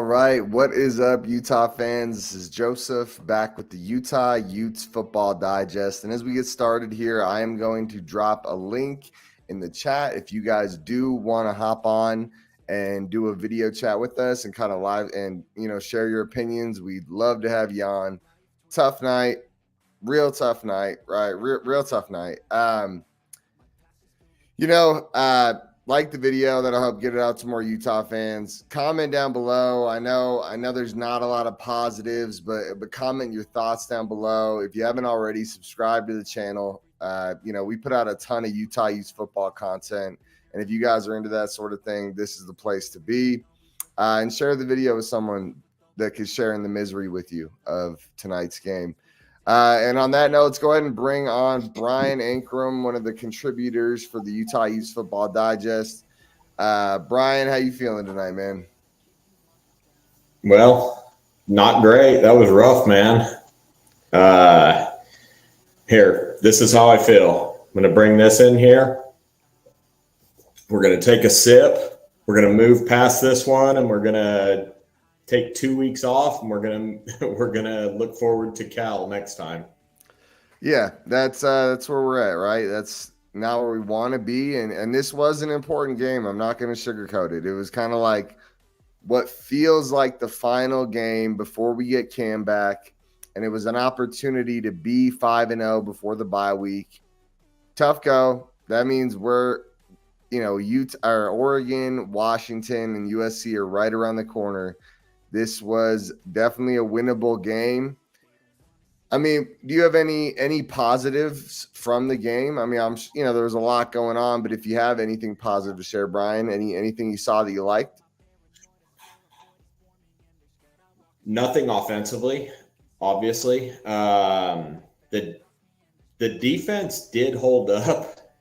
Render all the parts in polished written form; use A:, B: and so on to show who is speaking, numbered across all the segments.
A: right. What is up, Utah fans? This is Joseph back with the Utah Utes Football Digest. And as we get started here, I am going to drop a link in the chat. If you guys do want to hop on and do a video chat with us and kind of live and, share your opinions, we'd love to have you on. Tough night, real tough night, right? Real tough night. Like the video, that'll help get it out to more Utah fans. Comment down below. I know there's not a lot of positives, but comment your thoughts down below. If you haven't already, subscribe to the channel. We put out a ton of Utah Utes football content, and if you guys are into that sort of thing, this is the place to be. And share the video with someone that could share in the misery with you of tonight's game. And on that note, let's go ahead and bring on Brian Ankrum, one of the contributors for the Utah Utes Football Digest. Brian, how you feeling tonight, man?
B: Well, not great. That was rough, man. Here, this is how I feel. I'm going to bring this in here. We're going to take a sip. We're going to move past this one, and we're going to take 2 weeks off, and we're gonna look forward to Cal next time.
A: Yeah, that's where we're at, right? That's not where we want to be, and this was an important game. I'm not going to sugarcoat it. It was kind of like what feels like the final game before we get Cam back, and it was an opportunity to be 5-0 before the bye week. Tough go. That means we're, Utah, or Oregon, Washington, and USC are right around the corner. This was definitely a winnable game. I mean, do you have any positives from the game? I mean, there was a lot going on, but if you have anything positive to share, Brian, anything you saw that you liked?
B: Nothing offensively, obviously. The defense did hold up,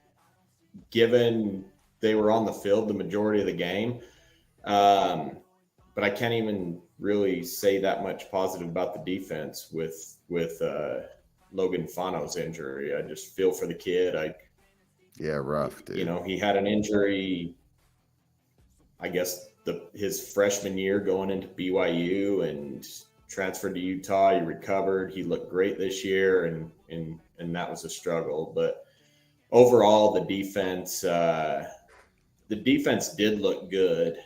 B: given they were on the field the majority of the game. But I can't even really say that much positive about the defense with Logan Fano's injury. I just feel for the kid.
A: Rough, dude.
B: He had an injury, I guess, his freshman year going into BYU and transferred to Utah. He recovered. He looked great this year, and that was a struggle. But overall, the defense did look good.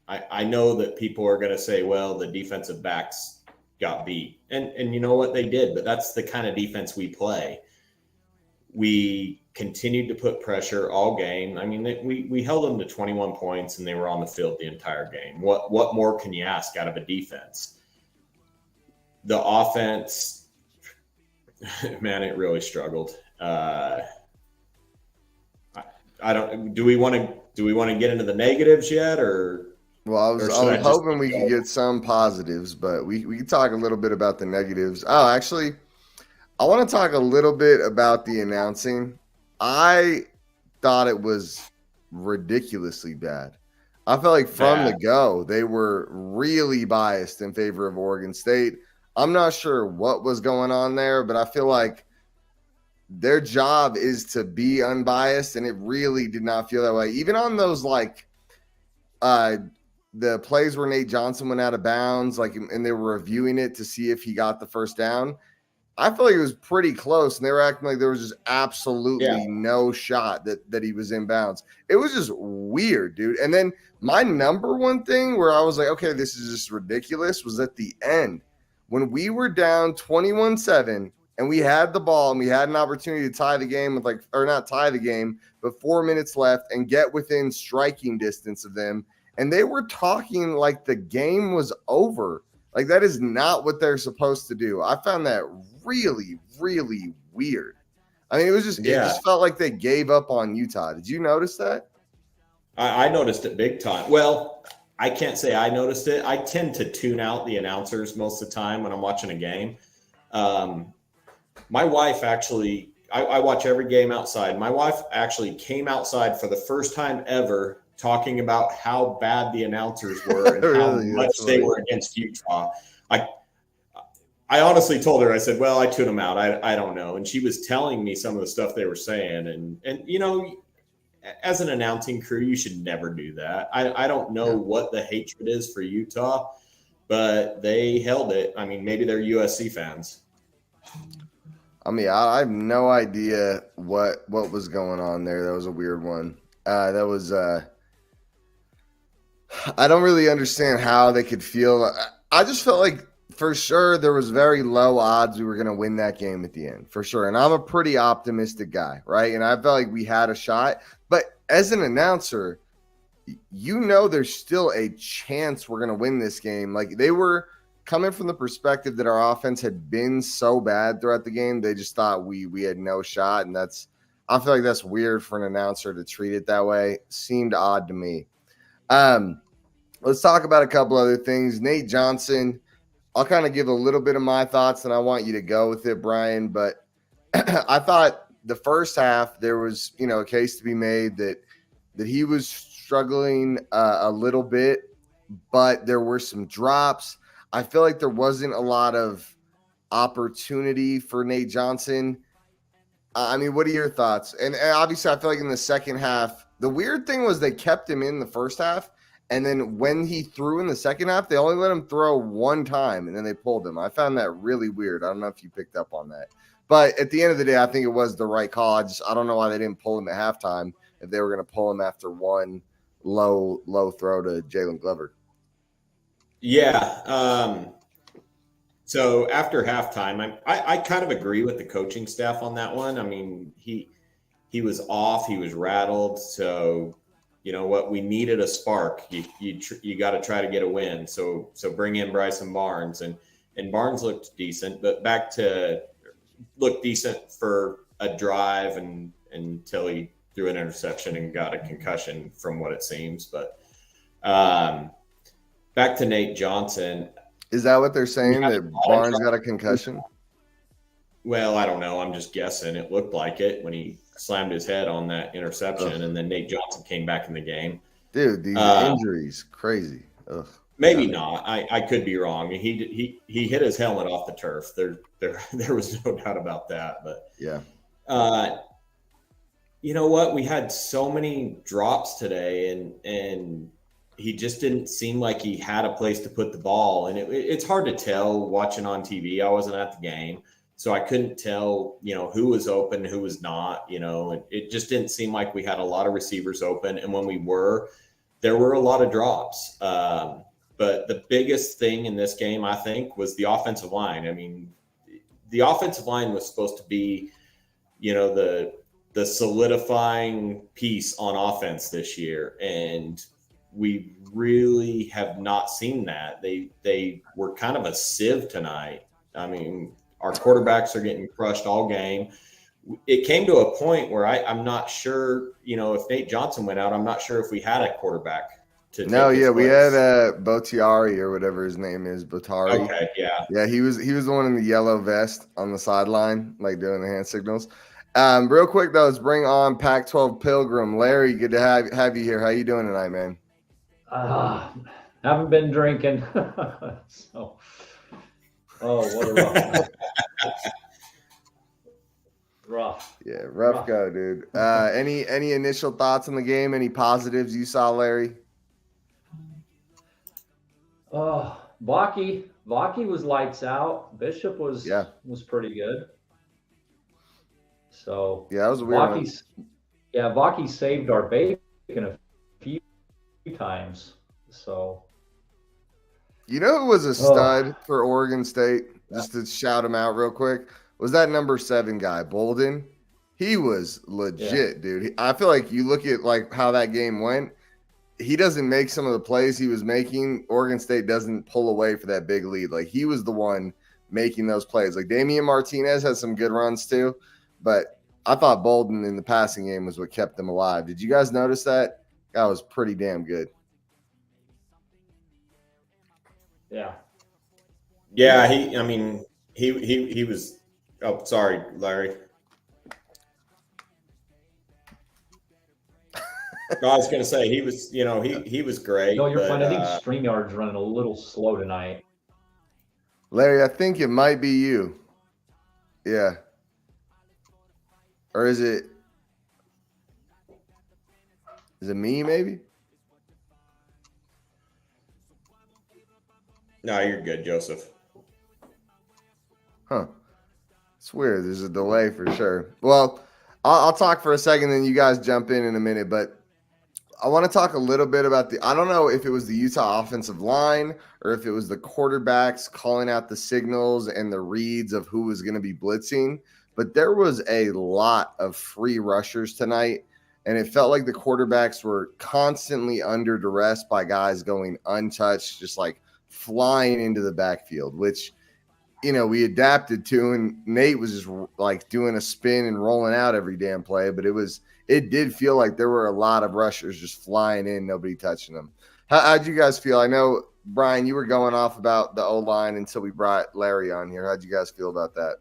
B: I know that people are going to say, well, the defensive backs got beat. And you know what? They did, but that's the kind of defense we play. We continued to put pressure all game. I mean, we held them to 21 points, and they were on the field the entire game. What more can you ask out of a defense? The offense, man, it really struggled. I don't. Do we want to get into the negatives yet, or?
A: Well, I was hoping we could get some positives, but we could talk a little bit about the negatives. Oh, actually, I want to talk a little bit about the announcing. I thought it was ridiculously bad. I felt like from the go, they were really biased in favor of Oregon State. I'm not sure what was going on there, but I feel like their job is to be unbiased, and it really did not feel that way. Even on those, the plays where Nate Johnson went out of bounds, and they were reviewing it to see if he got the first down. I feel like it was pretty close, and they were acting like there was just absolutely no shot that he was in bounds. It was just weird, dude. And then my number one thing where I was like, okay, this is just ridiculous, was at the end. When we were down 21-7 and we had the ball and we had an opportunity to tie the game not tie the game, but 4 minutes left and get within striking distance of them. And they were talking like the game was over. Like, that is not what they're supposed to do. I found that really, really weird. I mean, it just felt like they gave up on Utah. Did you notice that?
B: I noticed it big time. Well, I can't say I noticed it. I tend to tune out the announcers most of the time when I'm watching a game. My wife actually, I watch every game outside. My wife actually came outside for the first time ever talking about how bad the announcers were and how much they were against Utah. I honestly told her, I said, well, I tune them out. I don't know. And she was telling me some of the stuff they were saying. And as an announcing crew, you should never do that. I don't know what the hatred is for Utah, but they held it. I mean, maybe they're USC fans.
A: I mean, I have no idea what was going on there. That was a weird one. That was I don't really understand how they could feel. I just felt like for sure there was very low odds we were going to win that game at the end, for sure. And I'm a pretty optimistic guy, right? And I felt like we had a shot. But as an announcer, you know there's still a chance we're going to win this game. Like, they were coming from the perspective that our offense had been so bad throughout the game, they just thought we had no shot. And I feel like that's weird for an announcer to treat it that way. Seemed odd to me. Let's talk about a couple other things. Nate Johnson, I'll kind of give a little bit of my thoughts, and I want you to go with it, Brian. But I thought the first half there was, a case to be made that he was struggling a little bit, but there were some drops. I feel like there wasn't a lot of opportunity for Nate Johnson. I mean, what are your thoughts? And obviously, I feel like in the second half, the weird thing was they kept him in the first half. And then when he threw in the second half, they only let him throw one time, and then they pulled him. I found that really weird. I don't know if you picked up on that. But at the end of the day, I think it was the right call. I don't know why they didn't pull him at halftime if they were going to pull him after one low throw to Jalen Glover.
B: Yeah. So after halftime, I kind of agree with the coaching staff on that one. I mean, he was off. He was rattled. So – you know what? We needed a spark. You got to try to get a win. So bring in Bryson Barnes, and Barnes looked decent, but looked decent for a drive until he threw an interception and got a concussion, from what it seems. But back to Nate Johnson.
A: Is that what they're saying, that Barnes got a concussion?
B: Well, I don't know. I'm just guessing. It looked like it when he slammed his head on that interception, and then Nate Johnson came back in the game.
A: Dude, these injuries, crazy. Ugh.
B: Maybe not. I could be wrong. He hit his helmet off the turf. There was no doubt about that. But
A: yeah,
B: you know what? We had so many drops today, and he just didn't seem like he had a place to put the ball. And it's hard to tell watching on TV. I wasn't at the game, so I couldn't tell, who was open, who was not, it just didn't seem like we had a lot of receivers open. And when there were a lot of drops. But the biggest thing in this game, I think, was the offensive line. I mean, the offensive line was supposed to be, the solidifying piece on offense this year. And we really have not seen that. They were kind of a sieve tonight. I mean, our quarterbacks are getting crushed all game. It came to a point where I'm not sure, if Nate Johnson went out, I'm not sure if we had a quarterback to take his place.
A: We had Botiari or whatever his name is, Botari.
B: Okay, yeah.
A: Yeah, he was the one in the yellow vest on the sideline, like doing the hand signals. Real quick, though, let's bring on Pac-12 Pilgrim. Larry, good to have you here. How you doing tonight, man?
C: Haven't been drinking. So, what a rough. Rough.
A: Yeah, rough go, dude. Any initial thoughts on the game? Any positives you saw, Larry?
C: Vaki was lights out. Bishop was pretty good. So
A: yeah, that was a weird one.
C: Vaki saved our bacon a few times. So
A: who was a stud for Oregon State? Just to shout him out real quick. Was that number 7 guy, Bolden? He was legit, dude. I feel like you look at like how that game went. He doesn't make some of the plays he was making. Oregon State doesn't pull away for that big lead. Like, he was the one making those plays. Like, Damian Martinez has some good runs too, but I thought Bolden in the passing game was what kept them alive. Did you guys notice that? That was pretty damn good.
C: Yeah.
B: Yeah, he was. Oh, sorry, Larry. No, I was going to say he was. He was great.
C: No, you're fine. I think StreamYard's running a little slow tonight.
A: Larry, I think it might be you. Yeah. Or is it me, maybe?
B: No, you're good, Joseph.
A: Huh. It's weird. There's a delay for sure. Well, I'll talk for a second, then you guys jump in a minute. But I want to talk a little bit about I don't know if it was the Utah offensive line or if it was the quarterbacks calling out the signals and the reads of who was going to be blitzing. But there was a lot of free rushers tonight. And it felt like the quarterbacks were constantly under duress by guys going untouched, just like flying into the backfield, which we adapted to, and Nate was just like doing a spin and rolling out every damn play. But it did feel like there were a lot of rushers just flying in, nobody touching them. How'd you guys feel? I know, Brian, you were going off about the O-line until we brought Larry on here. How'd you guys feel about that?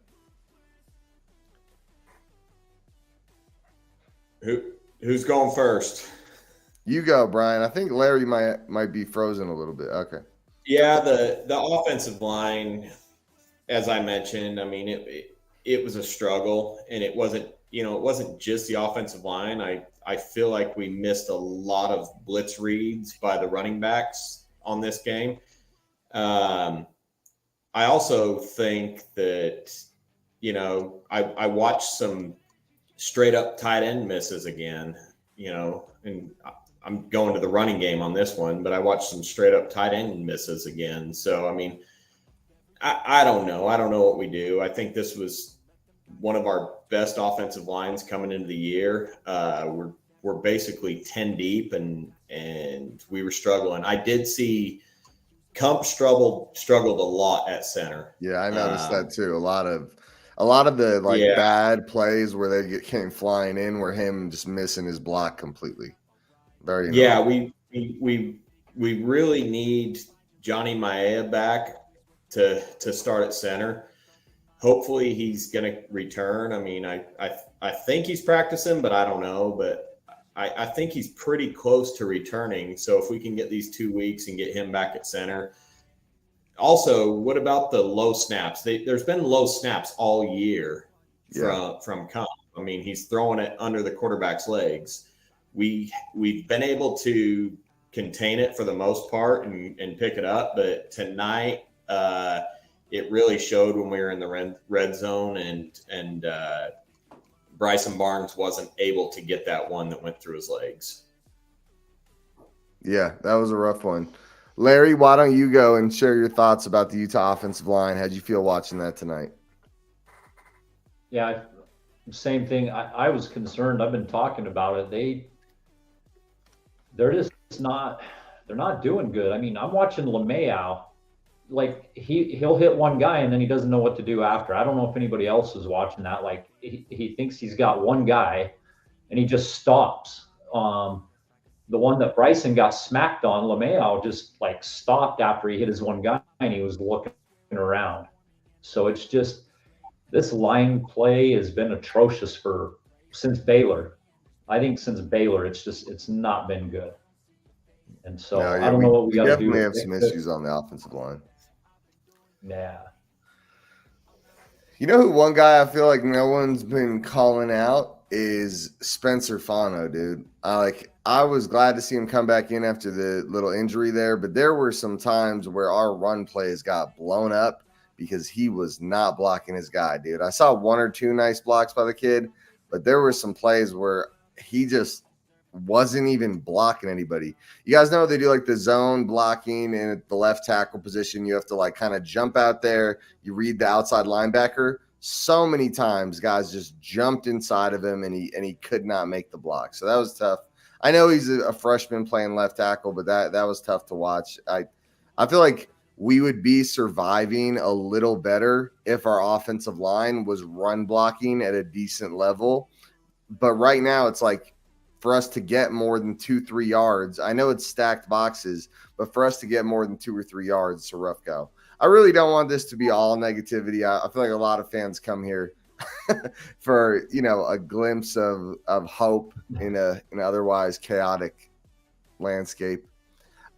B: Who's going first?
A: You go, Brian. I think Larry might be frozen a little bit. Okay.
B: Yeah, the offensive line, as I mentioned, I mean, it was a struggle, and it wasn't just the offensive line. I feel like we missed a lot of blitz reads by the running backs on this game. I also think that, I watched some straight up tight end misses again, and I'm going to the running game on this one, but I watched some straight up tight end misses again. So, I mean, I don't know. I don't know what we do. I think this was one of our best offensive lines coming into the year. We're basically 10 deep, and we were struggling. I did see Kump struggled a lot at center.
A: Yeah, I noticed that too. A lot of the bad plays where they came flying in were him just missing his block completely. Very annoying.
B: We really need Johnny Maea back to start at center. Hopefully he's going to return. I mean, I think he's practicing, but I don't know. But I think he's pretty close to returning. So if we can get these 2 weeks and get him back at center. Also, what about the low snaps? There's been low snaps all year from Kump. I mean, he's throwing it under the quarterback's legs. We've been able to contain it for the most part and pick it up, but tonight it really showed when we were in the red zone, and Bryson Barnes wasn't able to get that one that went through his legs.
A: Yeah, that was a rough one. Larry, why don't you go and share your thoughts about the Utah offensive line? How'd you feel watching that tonight?
C: Yeah, same thing. I was concerned. I've been talking about it. They're just not doing good. I mean, I'm watching LeMayow, like he'll hit one guy and then he doesn't know what to do after. I don't know if anybody else is watching that. Like he thinks he's got one guy and he just stops. The one that Bryson got smacked on, LeMayow just like stopped after he hit his one guy and he was looking around. So it's just, this line play has been atrocious since Baylor. I think since Baylor, it's not been good. And so I don't know what we got to do.
A: We definitely have some issues on the offensive line.
C: Yeah.
A: You know who one guy I feel like no one's been calling out is Spencer Fano, dude. I was glad to see him come back in after the little injury there, but there were some times where our run plays got blown up because he was not blocking his guy, dude. I saw one or two nice blocks by the kid, but there were some plays where he just wasn't even blocking anybody. You guys know they do like the zone blocking, and at the left tackle position, you have to like kind of jump out there. You read the outside linebacker. So many times guys just jumped inside of him and he could not make the block. So that was tough. I know he's a freshman playing left tackle, but that was tough to watch. I feel like we would be surviving a little better if our offensive line was run blocking at a decent level. But right now it's like, for us to get more than 2-3 yards, I know it's stacked boxes, but for us to get more than 2 or 3 yards, it's a rough go. I really don't want this to be all negativity. I feel like a lot of fans come here for, a glimpse of hope in an otherwise chaotic landscape.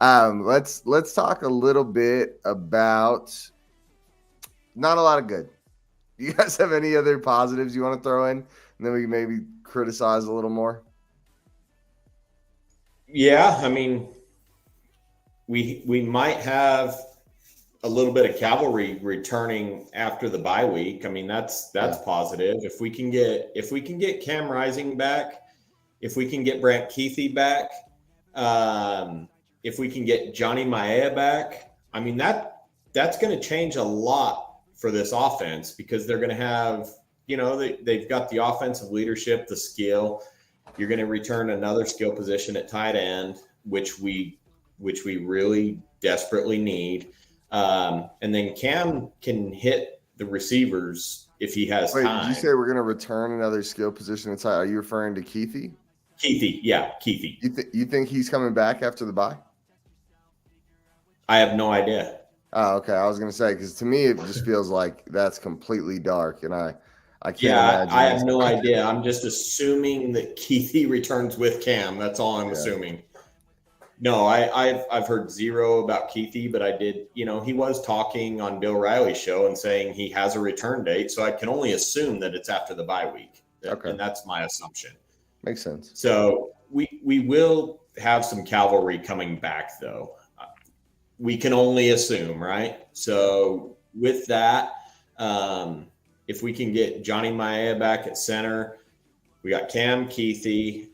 A: Let's talk a little bit about not a lot of good. Do you guys have any other positives you want to throw in? And then we can maybe criticize a little more.
B: Yeah, I mean, we might have a little bit of cavalry returning after the bye week. I mean, that's positive. If we can get Cam Rising back, if we can get Brant Keithy back, if we can get Johnny Maea back, I mean, that's going to change a lot for this offense, because they're going to have, they've got the offensive leadership, the skill. You're going to return another skill position at tight end, which we really desperately need. And then Cam can hit the receivers if he has time.
A: Did you say we're going to return another skill position at tight? Are you referring to Keithy?
B: Keithy, yeah, Keithy.
A: You think he's coming back after the bye?
B: I have no idea.
A: Oh, okay. I was going to say, because to me, it just feels like that's completely dark, and I can't imagine.
B: I have no idea. I'm just assuming that Keithy returns with Cam. That's all I'm assuming. No, I've heard zero about Keithy, but I did, he was talking on Bill Riley's show and saying he has a return date. So I can only assume that it's after the bye week.
A: Okay.
B: And that's my assumption.
A: Makes sense.
B: So we will have some cavalry coming back, though. We can only assume, right? So with that, if we can get Johnny Maea back at center, we got Cam Keithy.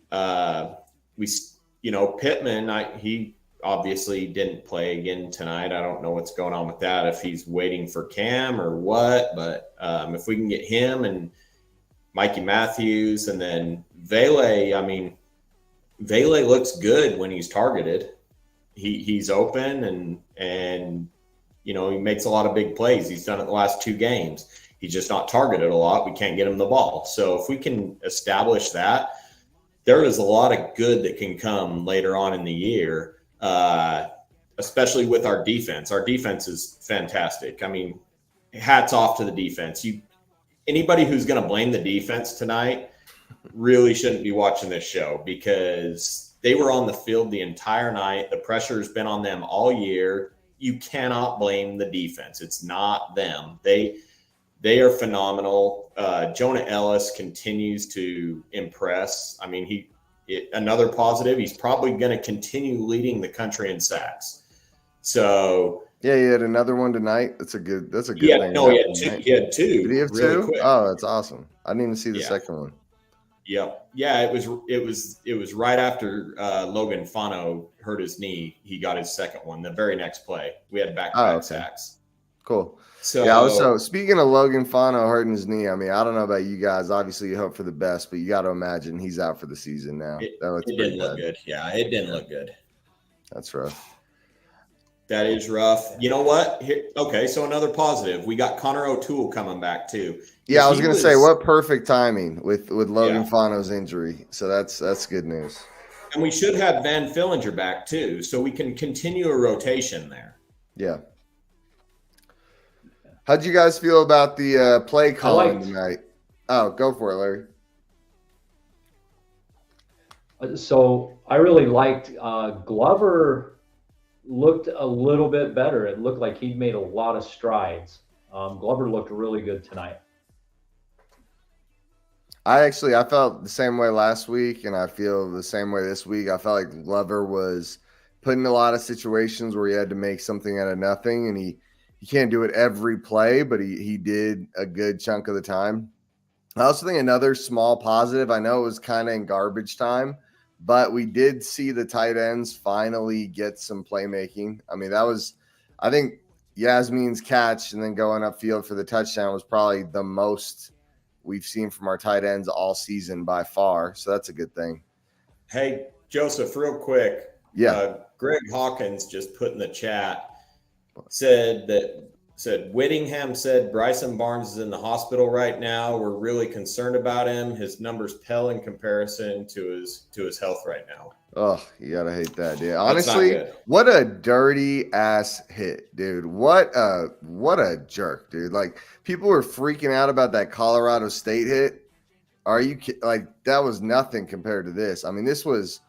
B: Pittman, he obviously didn't play again tonight. I don't know what's going on with that, if he's waiting for Cam or what. But if we can get him and Mikey Matthews, and then Vele, I mean, Vele looks good when he's targeted. He's open and he makes a lot of big plays. He's done it the last 2 games. He's just not targeted a lot. We can't get him the ball. So if we can establish that, there is a lot of good that can come later on in the year, especially with our defense. Our defense is fantastic. I mean, hats off to the defense. Anybody who's going to blame the defense tonight really shouldn't be watching this show, because they were on the field the entire night. The pressure has been on them all year. You cannot blame the defense. It's not them. They are phenomenal. Jonah Ellis continues to impress. I mean, another positive. He's probably going to continue leading the country in sacks. So
A: yeah, he had another one tonight. That's a good thing.
B: No, he had two.
A: Did he have
B: really
A: 2?
B: Quick.
A: Oh, that's awesome. I didn't even see the second one.
B: Yep. Yeah, it was right after Logan Fano hurt his knee. He got his second one. The very next play, we had back-to-back sacks.
A: Cool.
B: So
A: yeah. Speaking of Logan Fano hurting his knee, I mean, I don't know about you guys. Obviously, you hope for the best, but you got to imagine he's out for the season now.
B: It didn't look good. Yeah, it didn't look good.
A: That's rough.
B: That is rough. You know what? Okay, so another positive. We got Connor O'Toole coming back too.
A: Yeah, I was going to say, what perfect timing with Logan Fano's injury. So that's good news.
B: And we should have Van Fillinger back too, so we can continue a rotation there.
A: Yeah. How'd you guys feel about the play calling tonight? Oh, go for it,
C: Larry. So I really liked Glover. Looked a little bit better. It looked like he'd made a lot of strides. Glover looked really good tonight.
A: I felt the same way last week, and I feel the same way this week. I felt like Glover was put in a lot of situations where he had to make something out of nothing, and he can't do it every play, but he did a good chunk of the time. I also think another small positive, I know it was kind of in garbage time, but we did see the tight ends finally get some playmaking. I mean, I think Yasmin's catch and then going upfield for the touchdown was probably the most we've seen from our tight ends all season by far. So that's a good thing.
B: Hey, Joseph, real quick.
A: Yeah.
B: Greg Hawkins just put in the chat, said Whittingham said Bryson Barnes is in the hospital right now. We're really concerned about him. His numbers pale in comparison to his health right now.
A: Oh, you gotta hate that, dude. Honestly, what a dirty ass hit, dude. What a jerk, dude. Like, people were freaking out about that Colorado State hit. Are you like, that was nothing compared to this? I mean, this was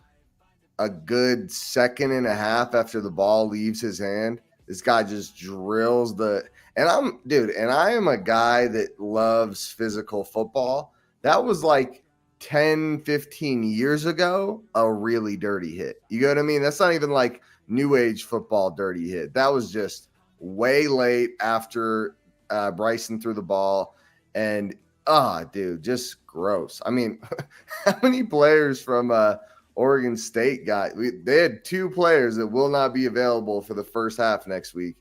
A: a good second and a half after the ball leaves his hand. This guy just drills and I am a guy that loves physical football. That was like 10, 15 years ago, a really dirty hit. You know what I mean? That's not even like new age football dirty hit. That was just way late after Bryson threw the ball. And, dude, just gross. I mean, how many players from Oregon State they had 2 players that will not be available for the first half next week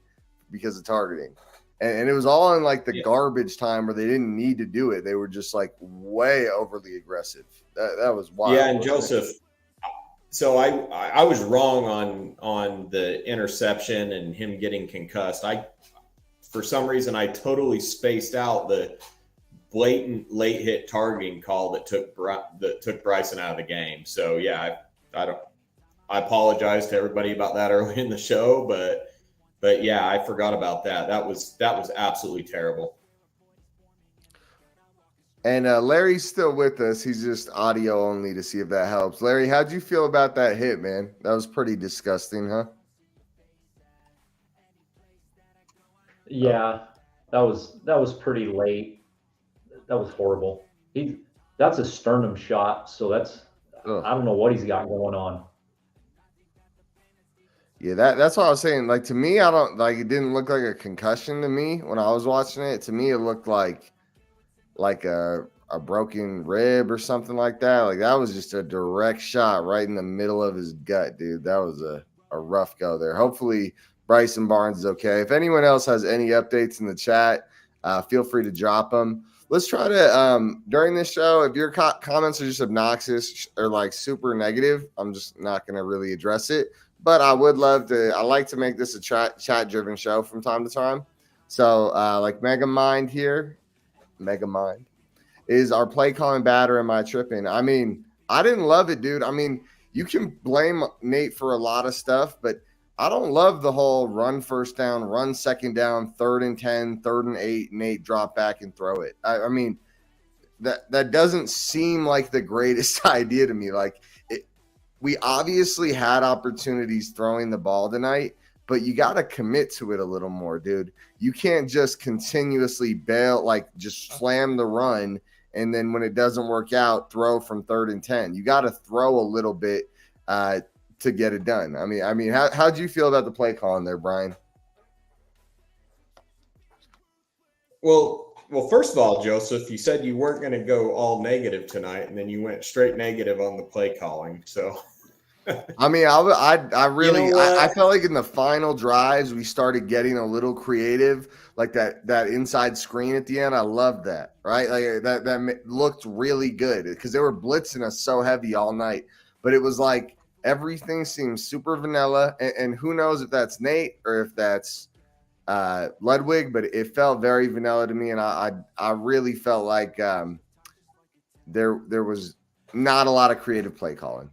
A: because of targeting. And it was all in like the garbage time where they didn't need to do it. They were just like way overly aggressive. That was wild.
B: Yeah, and Joseph, so I was wrong on the interception and him getting concussed. For some reason, I totally spaced out the blatant late hit targeting call that took Bryson out of the game. So yeah, I apologize to everybody about that early in the show, but yeah, I forgot about that. That was absolutely terrible.
A: And Larry's still with us. He's just audio only to see if that helps. Larry, how'd you feel about that hit, man? That was pretty disgusting, huh?
C: Yeah, that was pretty late. That was horrible. That's a sternum shot, so I don't know what he's got going on.
A: Yeah, that's what I was saying. Like, to me, I don't like it didn't look like a concussion to me when I was watching it. To me, it looked like a broken rib or something like that. Like, that was just a direct shot right in the middle of his gut, dude. That was a rough go there. Hopefully Bryson Barnes is okay. If anyone else has any updates in the chat, feel free to drop them. Let's try to, during this show, if your comments are just obnoxious or like super negative, I'm just not going to really address it. But I would love to, I like to make this a chat-driven show from time to time. So like Megamind here, Megamind, is our play calling bad or am I tripping? I mean, I didn't love it, dude. I mean, you can blame Nate for a lot of stuff, but I don't love the whole run first down, run second down, 3rd and 10, 3rd and 8, Nate drop back and throw it. I mean, that doesn't seem like the greatest idea to me. Like, we obviously had opportunities throwing the ball tonight, but you got to commit to it a little more, dude. You can't just continuously bail, like just slam the run, and then when it doesn't work out, throw from 3rd and 10. You got to throw a little bit to get it done. I mean, how'd you feel about the play calling there, Brian?
B: Well, first of all, Joseph, you said you weren't going to go all negative tonight, and then you went straight negative on the play calling. So,
A: I mean, I really, you know, I felt like in the final drives we started getting a little creative, like that inside screen at the end. I loved that, right? Like that looked really good because they were blitzing us so heavy all night. But it was like everything seemed super vanilla, and who knows if that's Nate or if that's Ludwig, but it felt very vanilla to me, and I really felt like there was not a lot of creative play calling.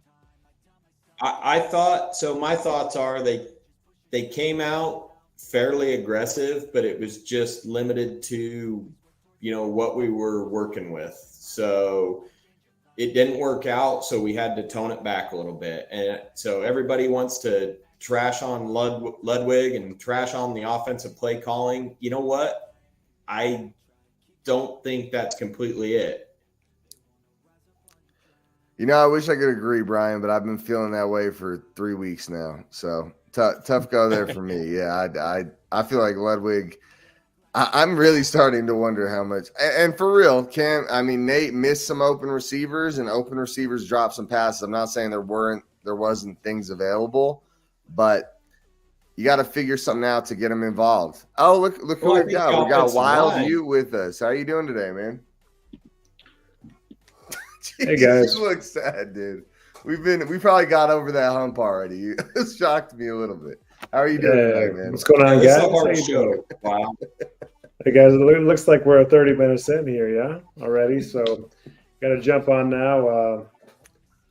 B: I thought so. My thoughts are they came out fairly aggressive, but it was just limited to what we were working with. So it didn't work out, so we had to tone it back a little bit. And so everybody wants to trash on Ludwig and trash on the offensive play calling. You know what? I don't think that's completely it.
A: I wish I could agree, Brian, but I've been feeling that way for 3 weeks now. So tough go there for me. Yeah, I feel like Ludwig. I'm really starting to wonder how much. And for real, Nate missed some open receivers, and open receivers dropped some passes. I'm not saying there wasn't things available, but you got to figure something out to get them involved. Oh, look who we've got. We got Wild Ute with us. How you doing today, man?
D: Hey guys,
A: you look sad, dude. We probably got over that hump already. It shocked me a little bit. How are you doing today, man?
D: What's going on, guys?
B: It's a hard show. Wow.
D: Hey guys, it looks like we're 30 minutes in here, yeah, already. So got to jump on now.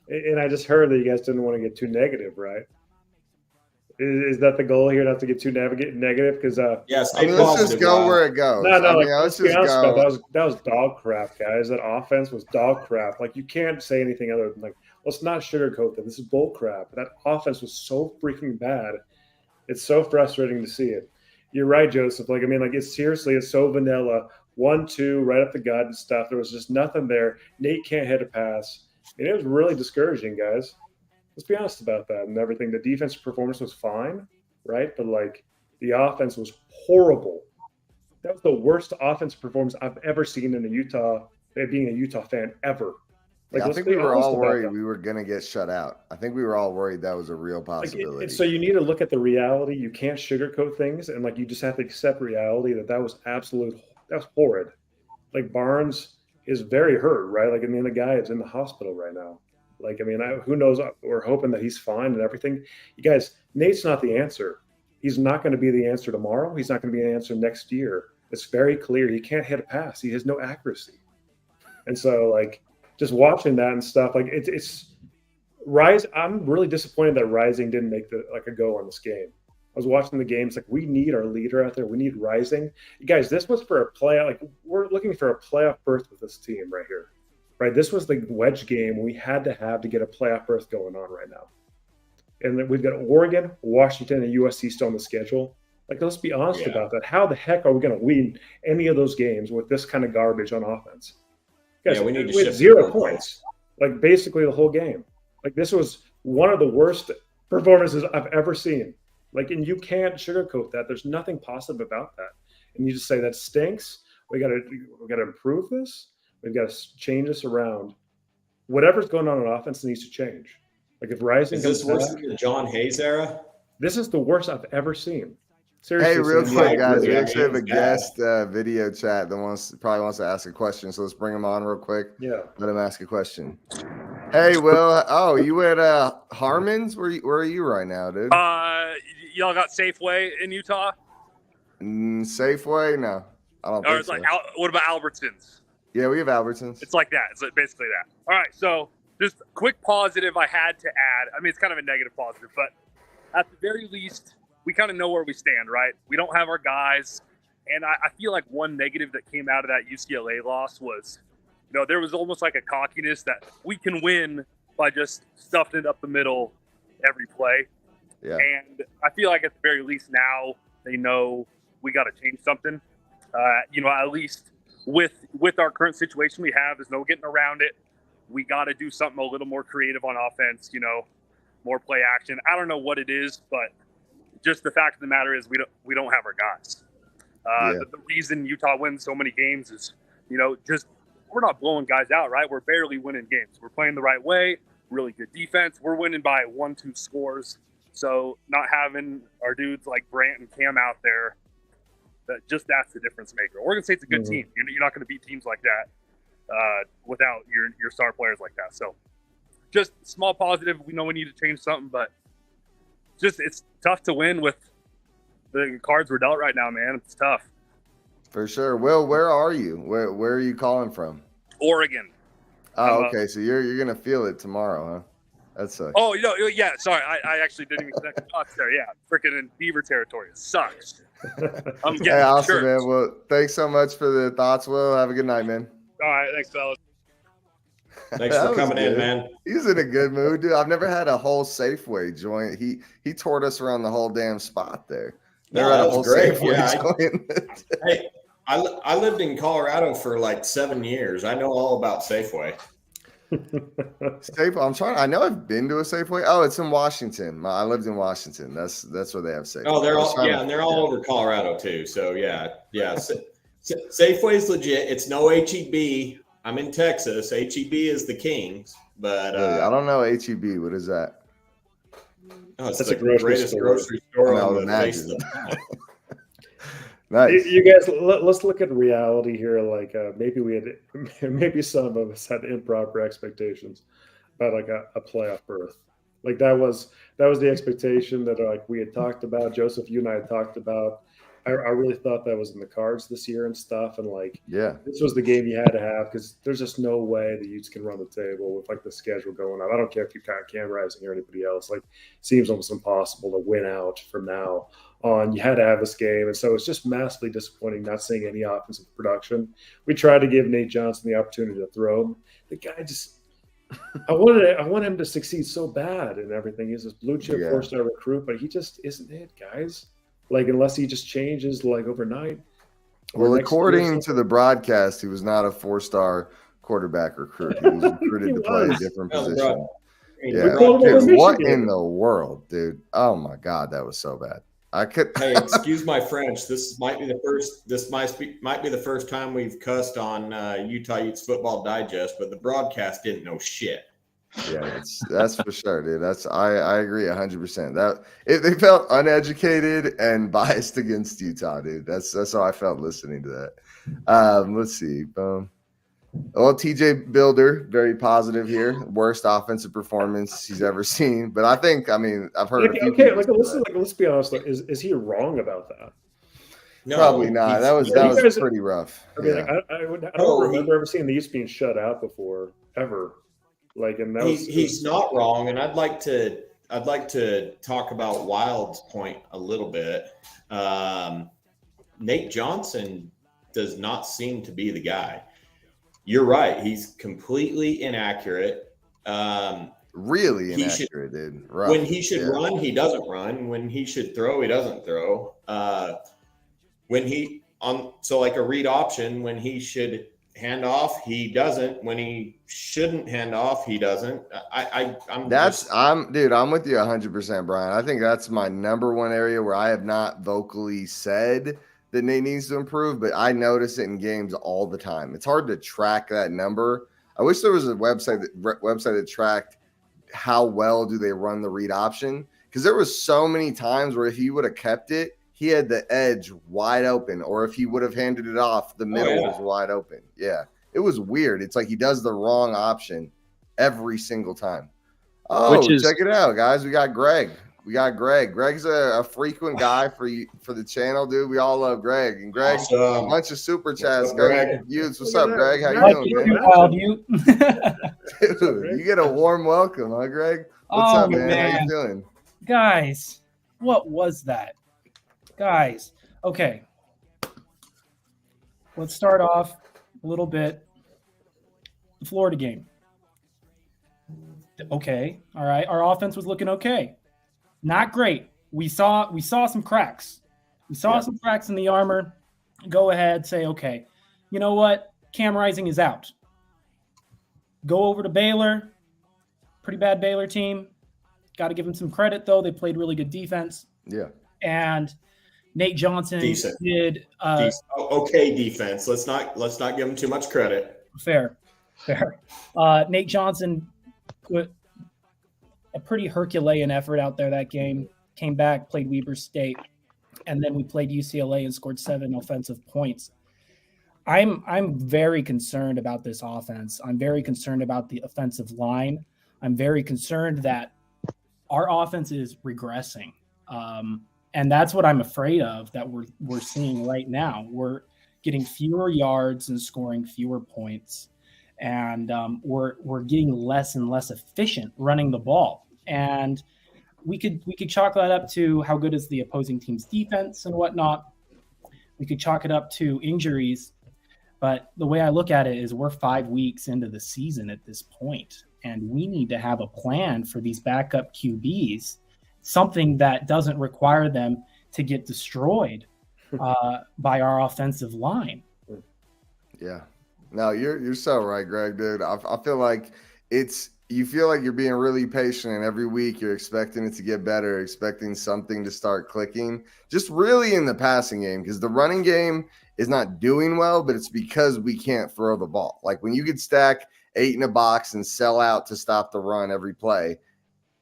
D: And I just heard that you guys didn't want to get too negative, right? Is that the goal here, not to get too negative? Because
B: yes,
A: let's just go where it goes.
D: No,
A: let's just go.
D: That was dog crap, guys. That offense was dog crap. Like, you can't say anything other than, like, let's not sugarcoat that. This is bull crap. That offense was so freaking bad. It's so frustrating to see it. You're right, Joseph. Like, it's so vanilla. 1-2 right up the gut and stuff. There was just nothing there. Nate can't hit a pass. And it was really discouraging, guys. Let's be honest about that and everything. The defensive performance was fine, right? But, like, The offense was horrible. That was the worst offensive performance I've ever seen in being a Utah fan ever.
A: Like, I think we were all worried we were going to get shut out. I think we were all worried that was a real possibility.
D: So you need to look at the reality. You can't sugarcoat things, and like you just have to accept reality that was horrid. Like Barnes is very hurt, right? Like, I mean, the guy is in the hospital right now. Like, I mean, who knows? We're hoping that he's fine and everything. You guys, Nate's not the answer. He's not going to be the answer tomorrow. He's not going to be the answer next year. It's very clear. He can't hit a pass. He has no accuracy. And so, like, just watching that and stuff, like it's Rise. I'm really disappointed that Rising didn't make a go on this game. I was watching the games, like, we need our leader out there. We need Rising. You guys, this was for a playoff. Like, we're looking for a playoff berth with this team right here, right? This was the wedge game we had to have to get a playoff berth going on right now. And then we've got Oregon, Washington, and USC still on the schedule. Like, let's be honest about that. How the heck are we going to win any of those games with this kind of garbage on offense? Guys, we need to shift 0 points, like basically the whole game. Like, this was one of the worst performances I've ever seen. Like, and you can't sugarcoat that. There's nothing positive about that. And you just say that stinks. We got to improve this. We've got to change this around. Whatever's going on offense needs to change. Like, if Rising
B: is this worse than the John Hayes era?
D: This is the worst I've ever seen. Seriously,
A: hey, real quick, guys, we actually have a guest video chat that probably wants to ask a question. So let's bring him on real quick.
D: Yeah,
A: let him ask a question. Hey, Will. Oh, you at Harmon's? Where are you right now, dude?
E: Y'all got Safeway in Utah?
A: Safeway? No, I don't.
E: Or it's like, what about Albertsons?
A: Yeah, we have Albertsons.
E: It's like that. It's basically that. All right, so just a quick positive I had to add. I mean, it's kind of a negative positive, but at the very least, we kind of know where we stand, right? We don't have our guys. And I feel like one negative that came out of that UCLA loss was, there was almost like a cockiness that we can win by just stuffing it up the middle every play.
A: Yeah.
E: And I feel like at the very least now they know we got to change something. At least with our current situation we have, there's no getting around it. We got to do something a little more creative on offense, more play action. I don't know what it is, but just the fact of the matter is we don't have our guys. The reason Utah wins so many games is, just we're not blowing guys out, right? We're barely winning games. We're playing the right way, really good defense. We're winning by 1-2 scores. So not having our dudes like Brant and Cam out there, that's the difference maker. Oregon State's a good team. You're not going to beat teams like that without your star players like that. So just small positive. We know we need to change something, but it's tough to win with the cards we're dealt right now, man. It's tough.
A: For sure. Will, where are you? Where are you calling from?
E: Oregon.
A: Oh, okay. So you're gonna feel it tomorrow, huh? That's a...
E: Oh, yeah. Sorry, I actually didn't even connect the dots there. Yeah, freaking in Beaver territory. It sucks. I'm getting
A: awesome, man. Well, thanks so much for the thoughts, Will. Have a good night, man.
E: All right, thanks, fellas.
B: Thanks for coming in, man.
A: He's in a good mood, dude. I've never had a whole Safeway joint. He toured us around the whole damn spot there.
B: No, that was great. Hey, I lived in Colorado for like 7 years. I know all about Safeway.
A: Safeway. I know I've been to a Safeway. Oh, it's in Washington. I lived in Washington. That's where they have Safeway.
B: Oh, and they're all over Colorado too. So yeah. Safeway's legit. It's no HEB. I'm in Texas. HEB is the Kings, but
A: I don't know HEB. What is that?
B: Oh, it's the greatest grocery store on the face of the planet.
A: Nice.
D: You guys, let's look at reality here. Like maybe some of us had improper expectations about like a playoff berth. Like that was the expectation that like we had talked about. Joseph, you and I had talked about. I really thought that was in the cards this year and stuff. And like, this was the game you had to have because there's just no way the Utes can run the table with like the schedule going on. I don't care if you got Cam Rising or anybody else. Like, it seems almost impossible to win out from now on. You had to have this game. And so it's just massively disappointing not seeing any offensive production. We tried to give Nate Johnson the opportunity to throw. The guy just I want him to succeed so bad and everything. He's this blue chip 4-star recruit, but he just isn't it, guys. Like, unless he just changes like overnight.
A: Well, according to the broadcast, he was not a 4-star quarterback recruit. He was recruited to play a different position. Yeah. Dude, what in the world, dude? Oh my God, that was so bad. I could.
B: Hey, excuse my French. This might be the first. This might be the first time we've cussed on Utah Utes Football Digest, but the broadcast didn't know shit.
A: Yeah, that's for sure, dude. I agree 100%. That if they felt uneducated and biased against Utah, dude. That's how I felt listening to that. Let's see. Well, TJ Builder, very positive here. Worst offensive performance he's ever seen. But I've heard a few people
D: let's be honest. Like, is he wrong about that?
B: No,
A: probably not. That was pretty rough.
D: I mean, I don't remember ever seeing the Utes being shut out before, ever. Like, and
B: he's not wrong, and I'd like to talk about Wild's point a little bit. Nate Johnson does not seem to be the guy. You're right; he's completely inaccurate.
A: Really inaccurate, dude. Rough.
B: When he should run, he doesn't run. When he should throw, he doesn't throw. Like a read option, when he should hand off, he doesn't. When he shouldn't hand off, he doesn't. I'm with you 100%, Brian. I think that's my number one area where I have not vocally said that Nate needs to improve, but I notice it in games all the time. It's hard to track that number. I wish there was a website that tracked how well do they run the read option, because there was so many times where if he would have kept it, he had the edge wide open, or if he would have handed it off, the middle was wide open. Yeah, it was weird. It's like he does the wrong option every single time. Oh, check it out, guys. We got Greg. Greg's a frequent guy for the channel, dude. We all love Greg. And Greg, a bunch of super chats. Greg, Utes, what's up, Greg? How you doing, man? Dude, you get a warm welcome, huh, Greg? What's up, man? How you doing?
F: Guys, what was that? Guys, okay. Let's start off a little bit. The Florida game. Okay, all right. Our offense was looking okay. Not great. We saw some cracks. We saw some cracks in the armor. Go ahead, say, okay, you know what? Cam Rising is out. Go over to Baylor. Pretty bad Baylor team. Got to give them some credit, though. They played really good defense.
A: Yeah.
F: And Nate Johnson did
B: okay defense. Let's not give him too much credit.
F: Fair. Nate Johnson put a pretty Herculean effort out there that game. Came back, played Weber State, and then we played UCLA and scored 7 offensive points. I'm very concerned about this offense. I'm very concerned about the offensive line. I'm very concerned that our offense is regressing. And that's what I'm afraid of, that we're seeing right now. We're getting fewer yards and scoring fewer points. And we're getting less and less efficient running the ball. And we could chalk that up to how good is the opposing team's defense and whatnot. We could chalk it up to injuries. But the way I look at it is we're 5 weeks into the season at this point, and we need to have a plan for these backup QBs, something that doesn't require them to get destroyed by our offensive line.
A: Yeah. No, you're so right, Greg, dude. I feel like you feel like you're being really patient, and every week you're expecting it to get better, expecting something to start clicking, just really in the passing game, because the running game is not doing well, but it's because we can't throw the ball. Like when you could stack 8 in a box and sell out to stop the run every play,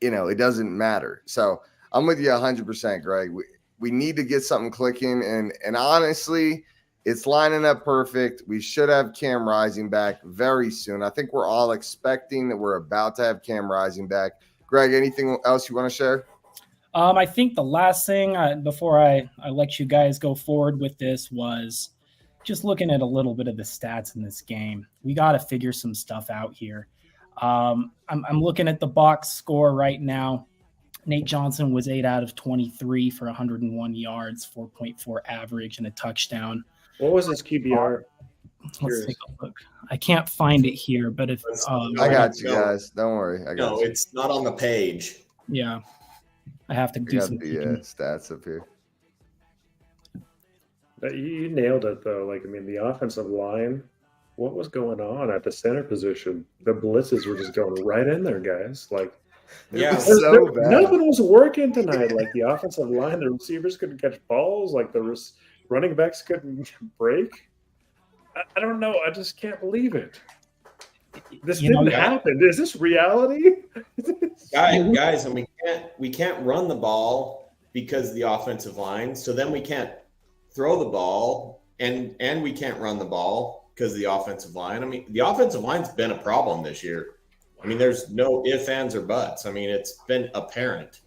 A: it doesn't matter. So I'm with you 100%, Greg. We need to get something clicking, and honestly, it's lining up perfect. We should have Cam Rising back very soon. I think we're all expecting that we're about to have Cam Rising back. Greg, anything else you want to share?
F: I think the last thing before I let you guys go forward with this was just looking at a little bit of the stats in this game. We got to figure some stuff out here. I'm looking at the box score right now. Nate Johnson was 8 out of 23 for 101 yards, 4.4 average, and a touchdown.
D: What was his QBR?
F: Let's take a look. I can't find it here, but if
A: I got you guys, don't worry.
B: No, it's not on the page.
F: Yeah, I have to do some
A: stats up here.
D: You nailed it, though. The offensive line. What was going on at the center position? The blitzes were just going right in there, guys.
B: Yeah.
A: So bad.
D: Nothing was working tonight. Like the offensive line, the receivers couldn't catch balls. Like the running backs couldn't break. I don't know. I just can't believe it. This didn't happen. Is this reality?
B: Guys, and we can't run the ball because of the offensive line. So then we can't throw the ball, and we can't run the ball because of the offensive line. I mean, the offensive line's been a problem this year. I mean, there's no ifs, ands, or buts. I mean, it's been apparent.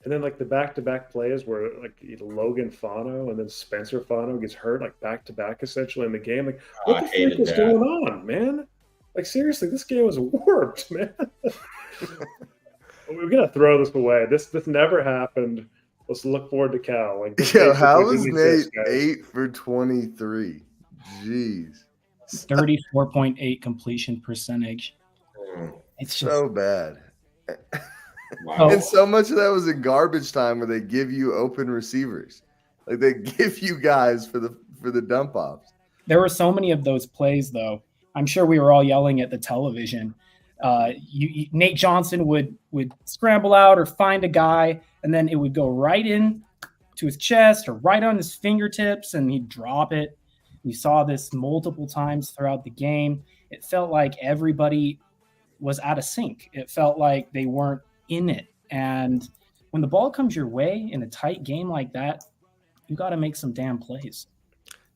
D: And then like the back-to-back plays where like Logan Fano and then Spencer Fano gets hurt like back-to-back essentially in the game. Like what the freak was going on, man? Like seriously, this game was warped, man. We're gonna throw this away. This never happened. Let's look forward to Cal. Like
A: how was Nate 8 for 23? Jeez.
F: 34.8 completion percentage. It's just
A: so bad.
B: Wow.
A: And so much of that was in garbage time where they give you open receivers. Like they give you guys for the dump offs.
F: There were so many of those plays though. I'm sure we were all yelling at the television. Nate Johnson would scramble out or find a guy, and then it would go right in to his chest or right on his fingertips, and he'd drop it. We saw this multiple times throughout the game. It felt like everybody was out of sync. It felt like they weren't in it. And when the ball comes your way in a tight game like that, you got to make some damn plays.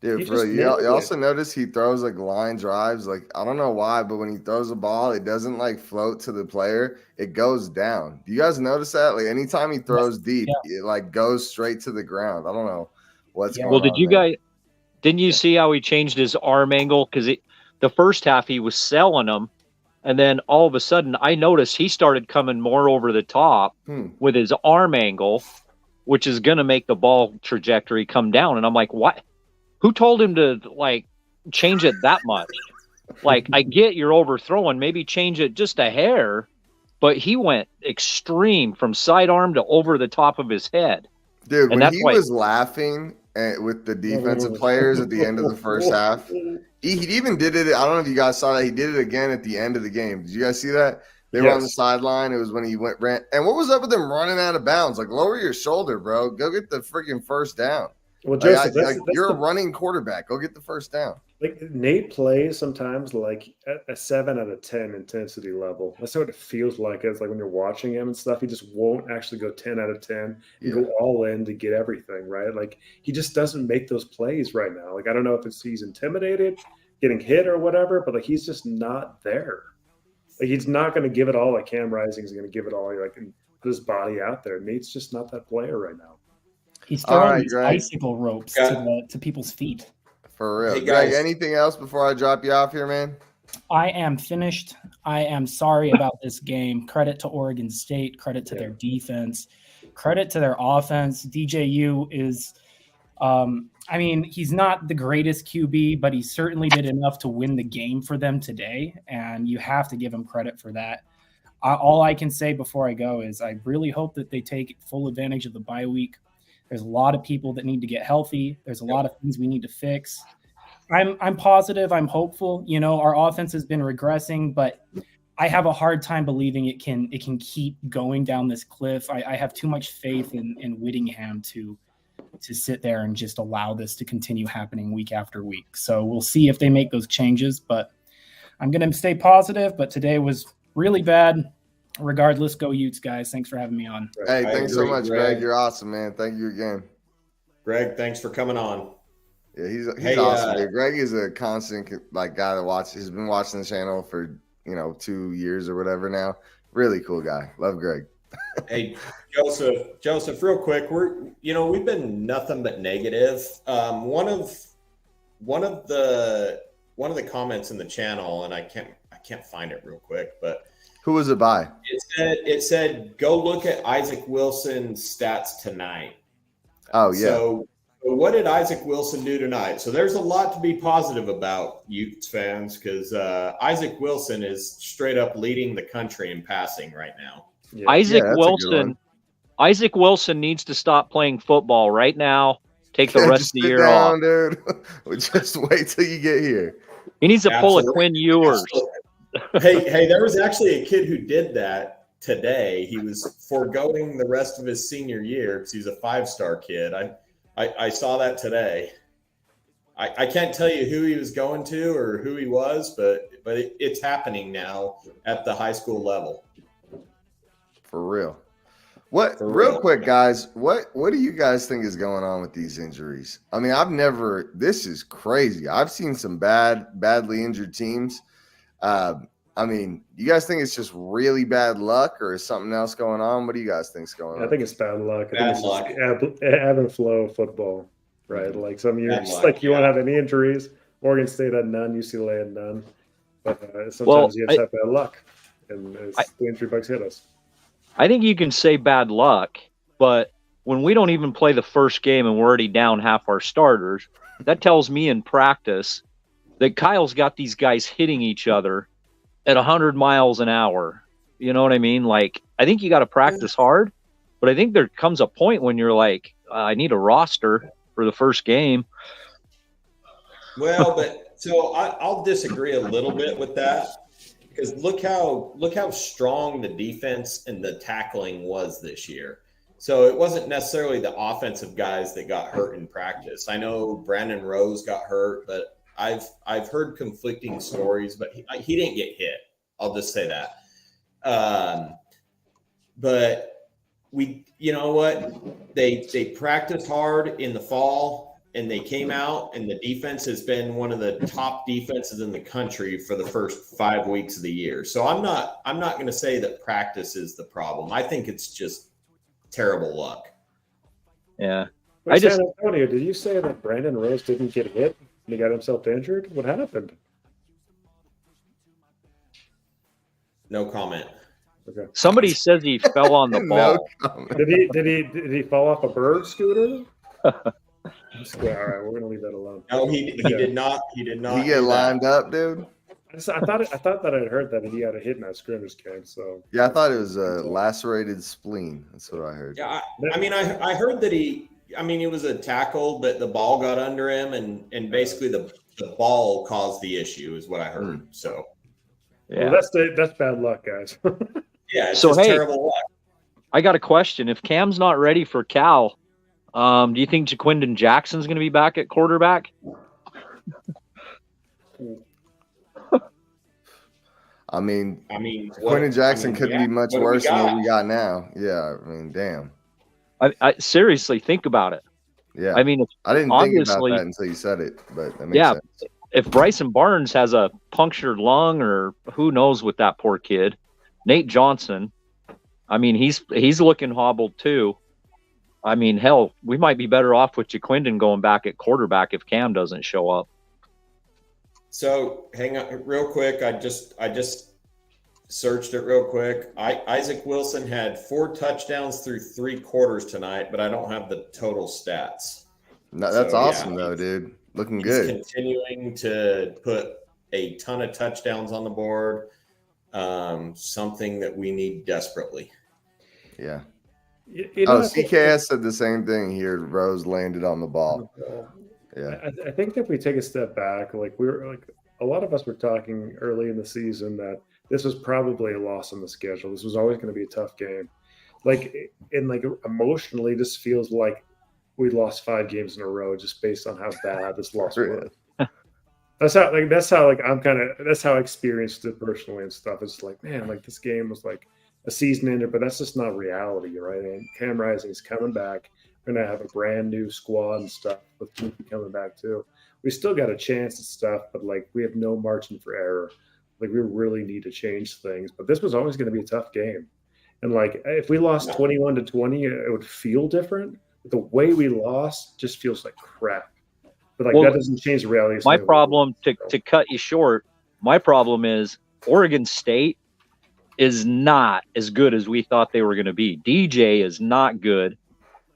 A: Dude, for real, you also notice he throws like line drives. Like, I don't know why, but when he throws the ball, it doesn't like float to the player. It goes down. Do you guys notice that? Like anytime he throws deep, it like goes straight to the ground. I don't know what's going on.
G: Well, didn't you see how he changed his arm angle? Because the first half he was selling them, and then all of a sudden I noticed he started coming more over the top with his arm angle, which is going to make the ball trajectory come down. And I'm like, what? Who told him to like change it that much? Like, I get you're overthrowing, maybe change it just a hair, but he went extreme from sidearm to over the top of his head.
A: Dude, when he was laughing with the defensive players at the end of the first half, he even did it. I don't know if you guys saw that. He did it again at the end of the game. Did you guys see that? They were on the sideline. It was when he ran. And what was up with him running out of bounds? Like, lower your shoulder, bro. Go get the freaking first down.
D: Well, Joseph,
A: you're a running quarterback. Go get the first down.
D: Like Nate plays sometimes like a 7 out of 10 intensity level. That's what it feels like. It's like when you're watching him and stuff, he just won't actually go 10 out of 10 and go all in to get everything, right? Like he just doesn't make those plays right now. Like I don't know if he's intimidated, getting hit or whatever, but like he's just not there. Like he's not going to give it all. Like Cam Rising is going to give it all. Like and put his body out there. Nate's just not that player right now.
F: He's throwing these icicle ropes to people's feet.
A: For real.
B: Hey, guys.
A: Greg, anything else before I drop you off here, man?
F: I am finished. I am sorry about this game. Credit to Oregon State. Credit to their defense. Credit to their offense. DJU is, he's not the greatest QB, but he certainly did enough to win the game for them today, and you have to give him credit for that. All I can say before I go is I really hope that they take full advantage of the bye week. There's a lot of people that need to get healthy. There's a lot of things we need to fix. I'm positive. I'm hopeful. You know, our offense has been regressing, but I have a hard time believing it can keep going down this cliff. I have too much faith in Whittingham to sit there and just allow this to continue happening week after week. So we'll see if they make those changes, but I'm going to stay positive. But today was really bad. Regardless, go Utes, guys. Thanks for having me on.
A: Hey, thanks so much, Greg. You're awesome, man. Thank you again.
B: Greg, thanks for coming on.
A: Yeah, he's awesome, dude. Greg is a constant guy to watch. He's been watching the channel for 2 years or whatever now. Really cool guy. Love Greg.
B: Hey, Joseph, real quick. We've been nothing but negative. One of the comments in the channel, and I can't find it real quick, but
A: who was it by?
B: It said go look at Isaac Wilson's stats tonight.
A: Oh yeah.
B: So what did Isaac Wilson do tonight? So there's a lot to be positive about, Utes fans, because Isaac Wilson is straight up leading the country in passing right now.
G: Yeah. Isaac Wilson needs to stop playing football right now. Take the rest of the year off,
A: dude. Just wait till you get here.
G: He needs to pull a Quinn Ewers.
B: Hey, there was actually a kid who did that today. He was foregoing the rest of his senior year because he's a 5-star kid. I saw that today. I can't tell you who he was going to or who he was, but it's happening now at the high school level.
A: For real. Real quick, guys, what do you guys think is going on with these injuries? I mean, this is crazy. I've seen some badly injured teams. I mean, you guys think it's just really bad luck or is something else going on? What do you guys think's going on?
D: I think it's bad luck.
B: Bad
D: I
B: luck.
D: think it's just ebb and flow football, right? Like some years,
B: Bad luck,
D: like you won't have any injuries. Oregon State had none, UCLA had none. But sometimes you just have bad luck, and the injury bugs hit us.
G: I think you can say bad luck, but when we don't even play the first game and we're already down half our starters, that tells me in practice that Kyle's got these guys hitting each other at 100 miles an hour. You know what I mean? Like, I think you got to practice hard, but I think there comes a point when you're like, I need a roster for the first game.
B: Well, so I'll disagree a little bit with that because look how strong the defense and the tackling was this year. So it wasn't necessarily the offensive guys that got hurt in practice. I know Brandon Rose got hurt, but I've heard conflicting stories, but he didn't get hit. I'll just say that. But you know what? They practiced hard in the fall and they came out, and the defense has been one of the top defenses in the country for the first 5 weeks of the year. So I'm not going to say that practice is the problem. I think it's just terrible luck.
G: Yeah.
D: Wait, San Antonio, did you say that Brandon Rose didn't get hit and he got himself injured? What happened?
B: No comment.
D: Okay.
G: Somebody says he fell on the ball.
D: Did he fall off a bird scooter? All right, we're gonna leave that alone.
B: No, he did not. He did not.
A: He get lined up, dude.
D: I thought that I'd heard that he had a hit in that scrimmage game. So
A: yeah, I thought it was a lacerated spleen. That's what I heard.
B: Yeah, I heard that it was a tackle, but the ball got under him, and basically the ball caused the issue, is what I heard. So
G: yeah,
D: well, that's bad luck, guys.
B: Yeah, it's terrible luck.
G: I got a question. If Cam's not ready for Cal, do you think Jaquindon Jackson's going to be back at quarterback?
A: I mean, Quentin Jackson couldn't be much worse than what we got now. Yeah, I mean, damn.
G: I seriously think about it.
A: Yeah,
G: I mean,
A: I didn't think about that until you said it, but that makes sense.
G: If Bryson Barnes has a punctured lung or who knows with that poor kid, Nate Johnson, I mean, he's looking hobbled too. I mean, hell, we might be better off with Jaquindon going back at quarterback if Cam doesn't show up.
B: So hang on real quick. I just searched it real quick. Isaac Wilson had 4 touchdowns through 3 quarters tonight, but I don't have the total stats.
A: No, that's awesome though, dude. Looking good.
B: Continuing to put a ton of touchdowns on the board. Something that we need desperately.
A: Yeah. CKS said the same thing here. Rose landed on the ball. Yeah,
D: I think that if we take a step back, a lot of us were talking early in the season that this was probably a loss on the schedule. This was always going to be a tough game. Emotionally, this feels like we lost 5 games in a row just based on how bad this loss was. That's how I experienced it personally and stuff. It's like, man, like this game was like a season ender, but that's just not reality, right? And Cam Rising is coming back. We're going to have a brand new squad and stuff with Keefe coming back too. We still got a chance at stuff, but we have no margin for error. We really need to change things. But this was always going to be a tough game. And if we lost 21-20, it would feel different. But the way we lost just feels like crap. But that doesn't change the reality.
G: My problem, to cut you short, my problem is Oregon State is not as good as we thought they were going to be. DJ is not good.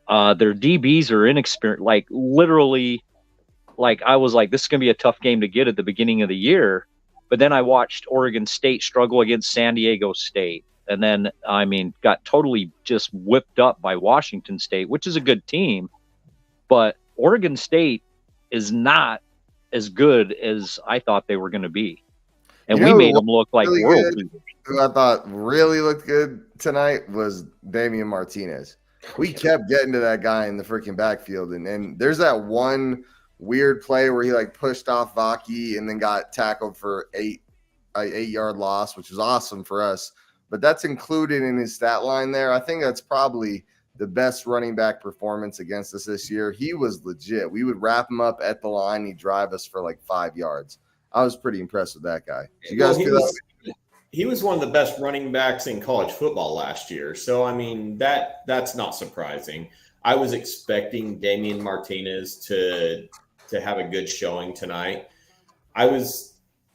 G: Their DBs are inexperienced. Literally, I was like, this is going to be a tough game to get at the beginning of the year. But then I watched Oregon State struggle against San Diego State. And then, got totally just whipped up by Washington State, which is a good team. But Oregon State is not as good as I thought they were going to be. and we made them look like
A: really
G: world
A: good,
G: beaters.
A: who I thought really looked good tonight was Damian Martinez. We kept getting to that guy in the freaking backfield, and there's that one weird play where he like pushed off Vaki and then got tackled for 8-yard loss, which was awesome for us. But that's included in his stat line there. I think that's probably the best running back performance against us this year. He was legit. We would wrap him up at the line. He'd drive us for like 5 yards. I was pretty impressed with that guy. Did you guys feel that?
B: He was one of the best running backs in college football last year. So, I mean, that's not surprising. I was expecting Damian Martinez to have a good showing tonight. I was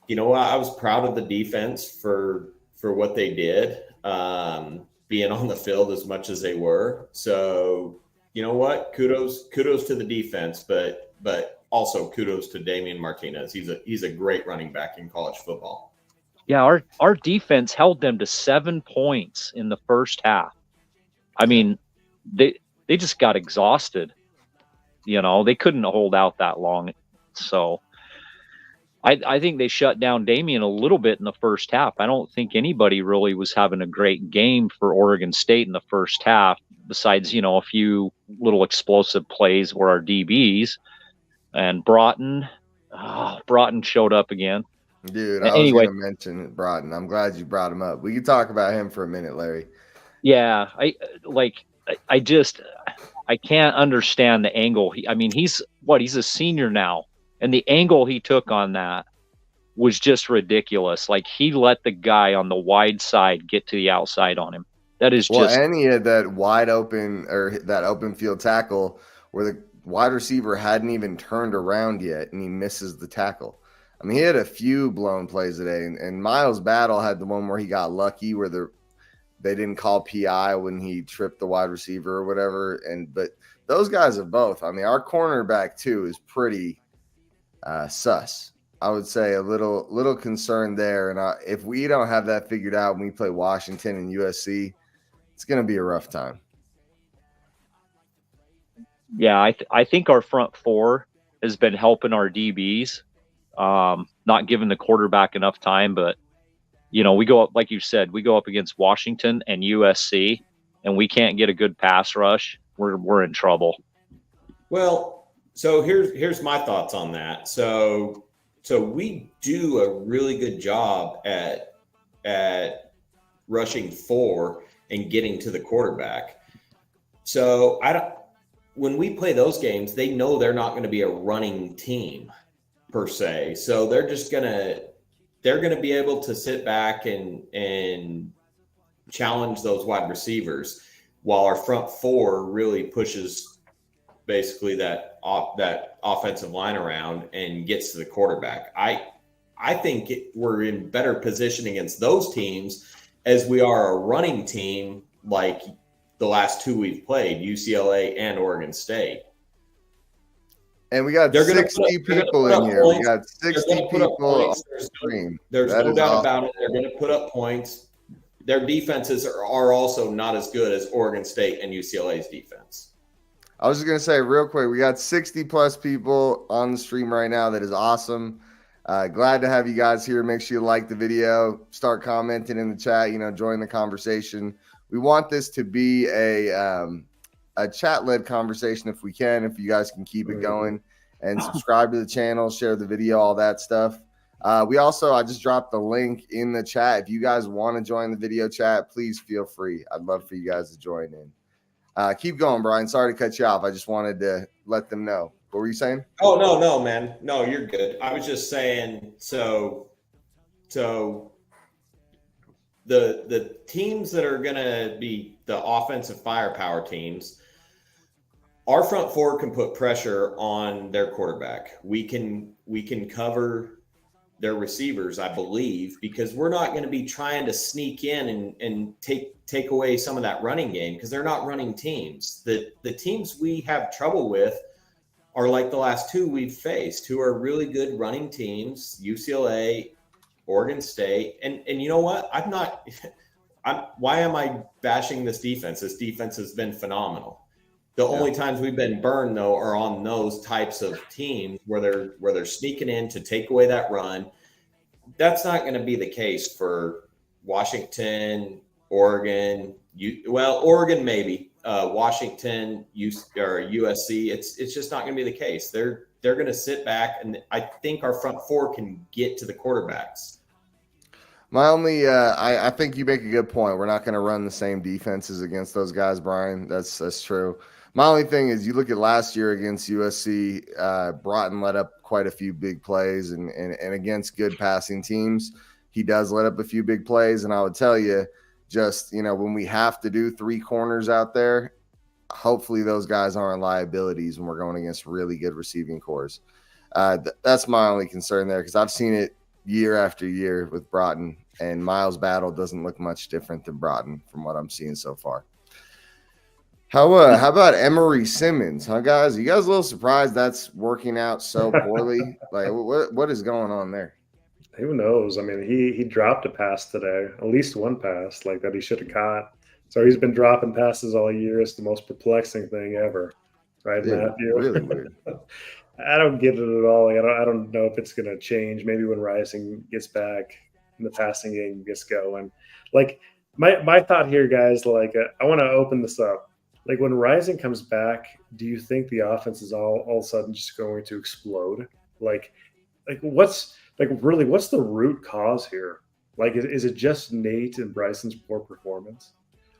B: proud of the defense for what they did, being on the field as much as they were. So, you know what? Kudos to the defense, but also kudos to Damian Martinez. He's a great running back in college football.
G: Yeah, our defense held them to 7 points in the first half. I mean, they just got exhausted. You know, they couldn't hold out that long. So I think they shut down Damian a little bit in the first half. I don't think anybody really was having a great game for Oregon State in the first half, besides, you know, a few little explosive plays where our DBs and Broughton showed up again.
A: Dude, I was going to mention Broughton. I'm glad you brought him up. We can talk about him for a minute, Larry.
G: Yeah, I can't understand the angle. He's a senior now, and the angle he took on that was just ridiculous. Like, he let the guy on the wide side get to the outside on him. That is
A: and he had that wide open, or that open field tackle where the wide receiver hadn't even turned around yet, and he misses the tackle. I mean, he had a few blown plays today, and Miles Battle had the one where he got lucky where they didn't call PI when he tripped the wide receiver or whatever. But those guys have both. I mean, our cornerback too is pretty sus. I would say a little concerned there. And if we don't have that figured out when we play Washington and USC, it's going to be a rough time.
G: Yeah, I think our front four has been helping our DBs. Not giving the quarterback enough time, but you know, we go up, like you said, we go up against Washington and USC, and we can't get a good pass rush. We're in trouble.
B: Well, so here's my thoughts on that. So we do a really good job at rushing 4 and getting to the quarterback. So when we play those games, they know they're not going to be a running team per se. So they're going to be able to sit back and challenge those wide receivers while our front 4 really pushes basically that offensive line around and gets to the quarterback. I think we're in better position against those teams as we are a running team like the last 2 we've played, UCLA and Oregon State.
A: And we got 60 people in here. We got 60 people on the stream.
B: There's no doubt about it. They're going to put up points. Their defenses are also not as good as Oregon State and UCLA's defense.
A: I was just going to say real quick, we got 60-plus people on the stream right now. That is awesome. Glad to have you guys here. Make sure you like the video. Start commenting in the chat. You know, join the conversation. We want this to be a chat-led conversation if we can, if you guys can keep it going, and subscribe to the channel, share the video, all that stuff. I just dropped the link in the chat. If you guys want to join the video chat, please feel free. I'd love for you guys to join in. Keep going, Brian. Sorry to cut you off. I just wanted to let them know. What were you saying?
B: Oh, no, man. No, you're good. I was just saying, so the teams that are going to be the offensive firepower teams, our front 4 can put pressure on their quarterback. We can cover their receivers, I believe, because we're not going to be trying to sneak in and take away some of that running game because they're not running teams. The teams we have trouble with are like the last 2 we've faced, who are really good running teams, UCLA, Oregon State. And you know what? Why am I bashing this defense? This defense has been phenomenal. The only times we've been burned, though, are on those types of teams where they're sneaking in to take away that run. that's not going to be the case for Washington, Oregon. Oregon maybe, Washington, or USC. It's just not going to be the case. They're going to sit back, and I think our front four can get to the quarterbacks.
A: My only, I think you make a good point. We're not going to run the same defenses against those guys, Brian. That's true. My only thing is, you look at last year against USC, Broughton let up quite a few big plays, and against good passing teams, he does let up a few big plays. And I would tell you, just, when we have to do 3 corners out there, hopefully those guys aren't liabilities when we're going against really good receiving cores. That's my only concern there, because I've seen it year after year with Broughton, and Miles Battle doesn't look much different than Broughton from what I'm seeing so far. How about Emery Simmons, huh, guys? Are you guys a little surprised that's working out so poorly? Like, what is going on there?
D: Who knows? I mean, he dropped a pass today, at least one pass like that he should have caught. So he's been dropping passes all year. It's the most perplexing thing ever, right,
A: Dude,
D: Matthew?
A: really weird.
D: I don't get it at all. I don't know if it's going to change. Maybe when Rising gets back and the passing game gets going. Like, my thought here, guys, like, I want to open this up. Like, when Rising comes back, do you think the offense is all of a sudden just going to explode? Like what's the root cause here? Like, is it just Nate and Bryson's poor performance?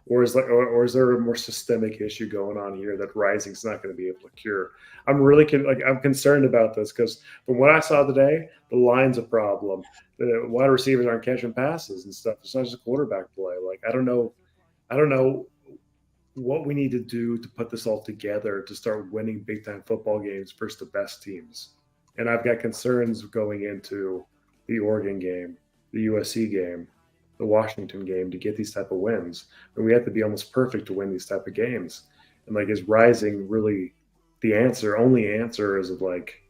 D: Or is there a more systemic issue going on here that Rising's not going to be able to cure? I'm concerned about this, because from what I saw today, the line's a problem. The wide receivers aren't catching passes and stuff. It's not just a quarterback play. Like, I don't know what we need to do to put this all together to start winning big time football games versus the best teams. And I've got concerns going into the Oregon game, the USC game, the Washington game, to get these type of wins. And we have to be almost perfect to win these type of games. And like, is Rising really the answer? Only answer is like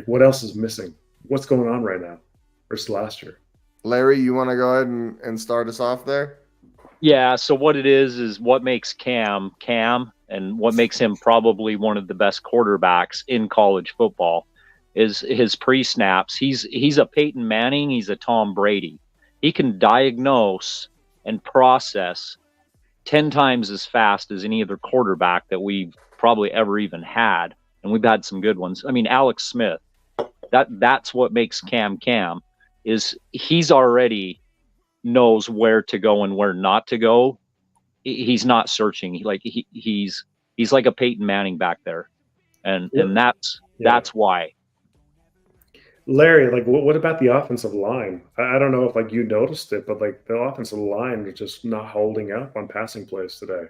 D: what else is missing? What's going on right now versus last year?
A: Larry, you want to go ahead and start us off there?
G: Yeah, so what it is what makes Cam, and what makes him probably one of the best quarterbacks in college football is his pre-snaps. He's a Peyton Manning, he's a Tom Brady. He can diagnose and process 10 times as fast as any other quarterback that we've probably ever even had, and we've had some good ones. I mean, Alex Smith, that's what makes Cam, is he's already knows where to go and where not to go. He's not searching. He's like a Peyton Manning back there, and that's why.
D: Larry, like, what about the offensive line? I don't know if you noticed it, but like, the offensive line is just not holding up on passing plays today.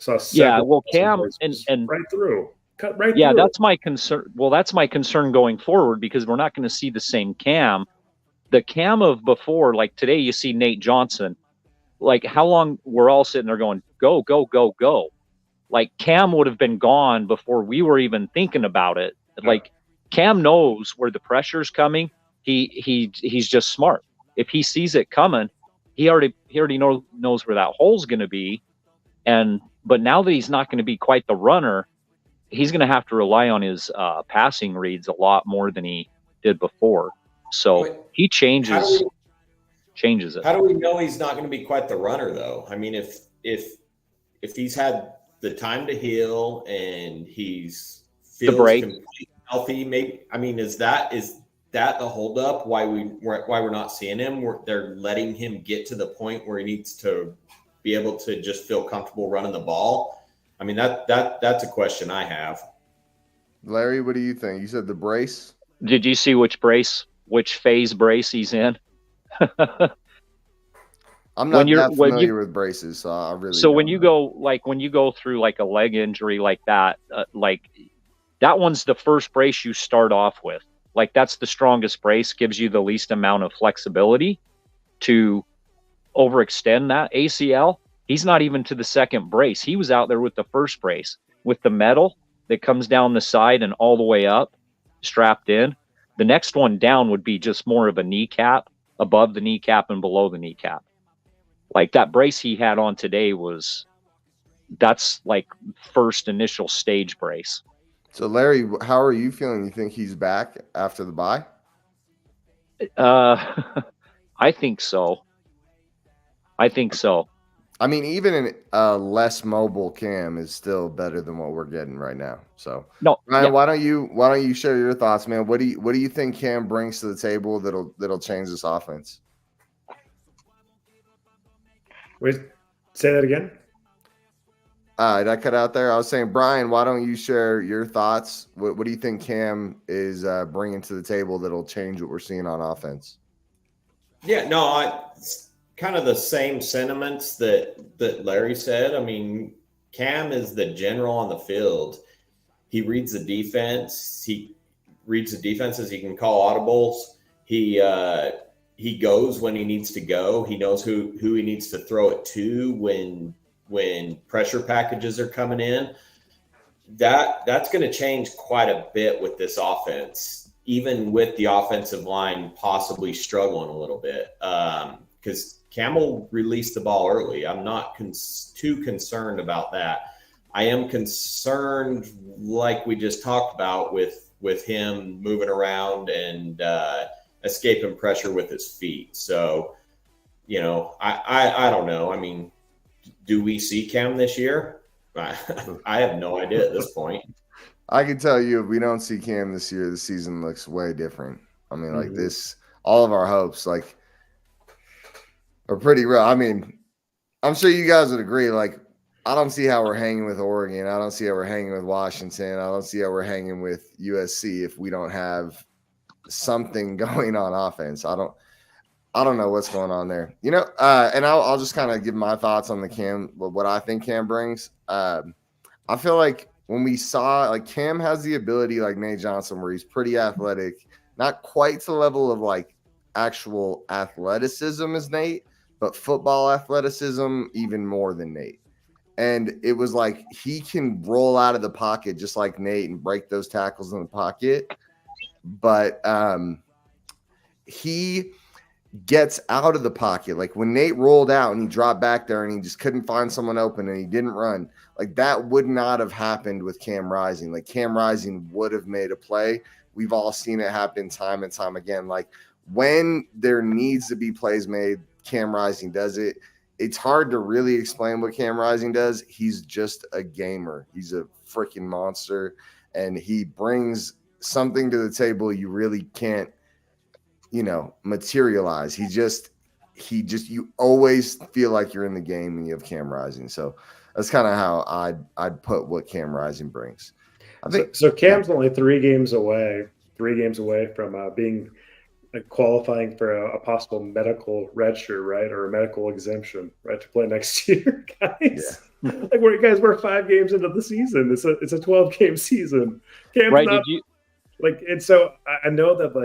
D: I saw
G: Cam and
D: right through, cut right through.
G: Yeah, that's my concern. Well, that's my concern going forward, because we're not going to see the same Cam. The Cam of before, like today, you see Nate Johnson. Like, how long we're all sitting there going, go, go, go, go. Like, Cam would have been gone before we were even thinking about it. Like, Cam knows where the pressure's coming. He's just smart. If he sees it coming, he already knows where that hole's going to be. But now that he's not going to be quite the runner, he's going to have to rely on his passing reads a lot more than he did before. So he changes it.
B: How do we know he's not going to be quite the runner, though? I mean, if he's had the time to heal and he's feels completely healthy, maybe. I mean, is that the holdup? Why we're not seeing him? They're letting him get to the point where he needs to be able to just feel comfortable running the ball. I mean, that's a question I have.
A: Larry, what do you think? You said the brace.
G: Did you see which phase brace he's in?
A: I'm not that familiar with braces, so I really.
G: So when you go through like a leg injury like that, that one's the first brace you start off with. Like, that's the strongest brace, gives you the least amount of flexibility to overextend that ACL. He's not even to the second brace. He was out there with the first brace, with the metal that comes down the side and all the way up, strapped in. The next one down would be just more of a kneecap, above the kneecap and below the kneecap. Like, that brace he had on today that's like first initial stage brace.
A: So, Larry, how are you feeling? You think he's back after the bye?
G: I think so.
A: I mean, even a less mobile Cam is still better than what we're getting right now. So,
G: No,
A: Ryan,
G: yeah.
A: why don't you share your thoughts, man? What do you think Cam brings to the table that'll change this offense?
D: Wait, say that again.
A: Did I cut out there? I was saying, Brian, why don't you share your thoughts? What do you think Cam is bringing to the table that'll change what we're seeing on offense?
B: Yeah, no, it's kind of the same sentiments that Larry said. I mean, Cam is the general on the field. He reads the defense. He reads the defenses. He can call audibles. He goes when he needs to go. He knows who he needs to throw it to when pressure packages are coming in. That's going to change quite a bit with this offense, even with the offensive line possibly struggling a little bit, because Cam will release the ball early. I'm not too concerned about that. I am concerned, like we just talked about, with him moving around and escaping pressure with his feet. So, I don't know. I mean, do we see Cam this year? I have no idea at this point.
A: I can tell you, if we don't see Cam this year, the season looks way different. I mean, like this, all of our hopes are pretty real. I mean, I'm sure you guys would agree. Like, I don't see how we're hanging with Oregon. I don't see how we're hanging with Washington. I don't see how we're hanging with USC if we don't have something going on offense. I don't know what's going on there. And I'll just kind of give my thoughts on the Cam, what I think Cam brings. I feel like when we saw, like, Cam has the ability, like Nate Johnson, where he's pretty athletic, not quite to the level of like actual athleticism as Nate, but football athleticism even more than Nate. And it was like he can roll out of the pocket just like Nate and break those tackles in the pocket. But he gets out of the pocket. Like when Nate rolled out and he dropped back there and he just couldn't find someone open and he didn't run, like that would not have happened with Cam Rising. Like Cam Rising would have made a play. We've all seen it happen time and time again. Like when there needs to be plays made, Cam Rising does it. It's hard to really explain what Cam Rising does. He's just a gamer. He's a freaking monster, and he brings something to the table you really can't, materialize. He just you always feel like you're in the game when you have Cam Rising. So that's kind of how I'd put what Cam Rising brings. I think
D: so. Cam's only 3 games away from being qualifying for a possible medical redshirt, right, or a medical exemption, right, to play next year, guys. Yeah. Like we're 5 games into the season. It's a 12-game season. Cam's
G: right?
D: Not,
G: did you?
D: And so I know that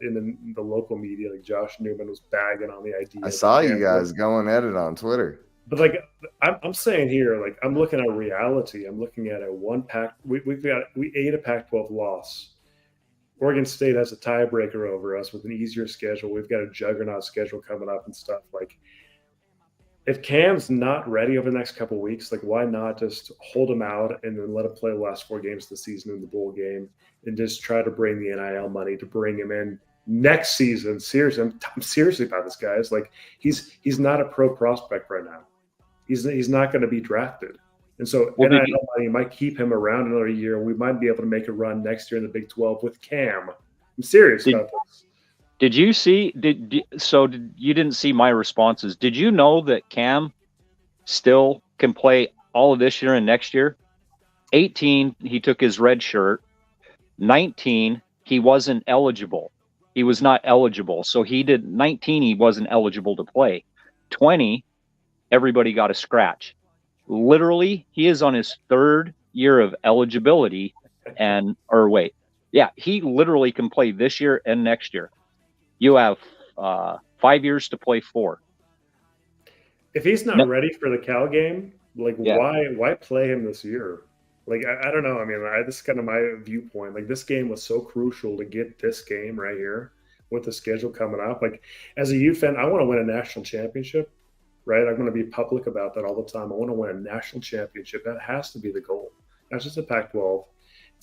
D: in the local media, like Josh Newman was bagging on the idea.
A: I saw you guys going at it on Twitter.
D: But I'm saying here, I'm looking at reality. I'm looking at we ate a Pac-12 loss. Oregon State has a tiebreaker over us with an easier schedule. We've got a juggernaut schedule coming up and stuff. Like, if Cam's not ready over the next couple of weeks, why not just hold him out and then let him play the last 4 games of the season in the bowl game and just try to bring the NIL money to bring him in next season? Seriously, I'm seriously about this, guys. He's not a pro prospect right now. He's not going to be drafted. And so NIL money might keep him around another year. We might be able to make a run next year in the Big 12 with Cam. I'm serious about this.
G: Did you see? You didn't see my responses? Did you know that Cam still can play all of this year and next year? 18, he took his red shirt. 19, he wasn't eligible. He was not eligible. So 19, he wasn't eligible to play. 20, everybody got a scratch. Literally, he is on his 3rd year of eligibility, he literally can play this year and next year. You have 5 years to play 4.
D: If he's not ready for the Cal game, why play him this year? I don't know. I mean, this is kind of my viewpoint. This game was so crucial to get this game right here with the schedule coming up. As a Ute fan, I want to win a national championship. Right, I'm going to be public about that all the time. I want to win a national championship. That has to be the goal. Not just a Pac-12.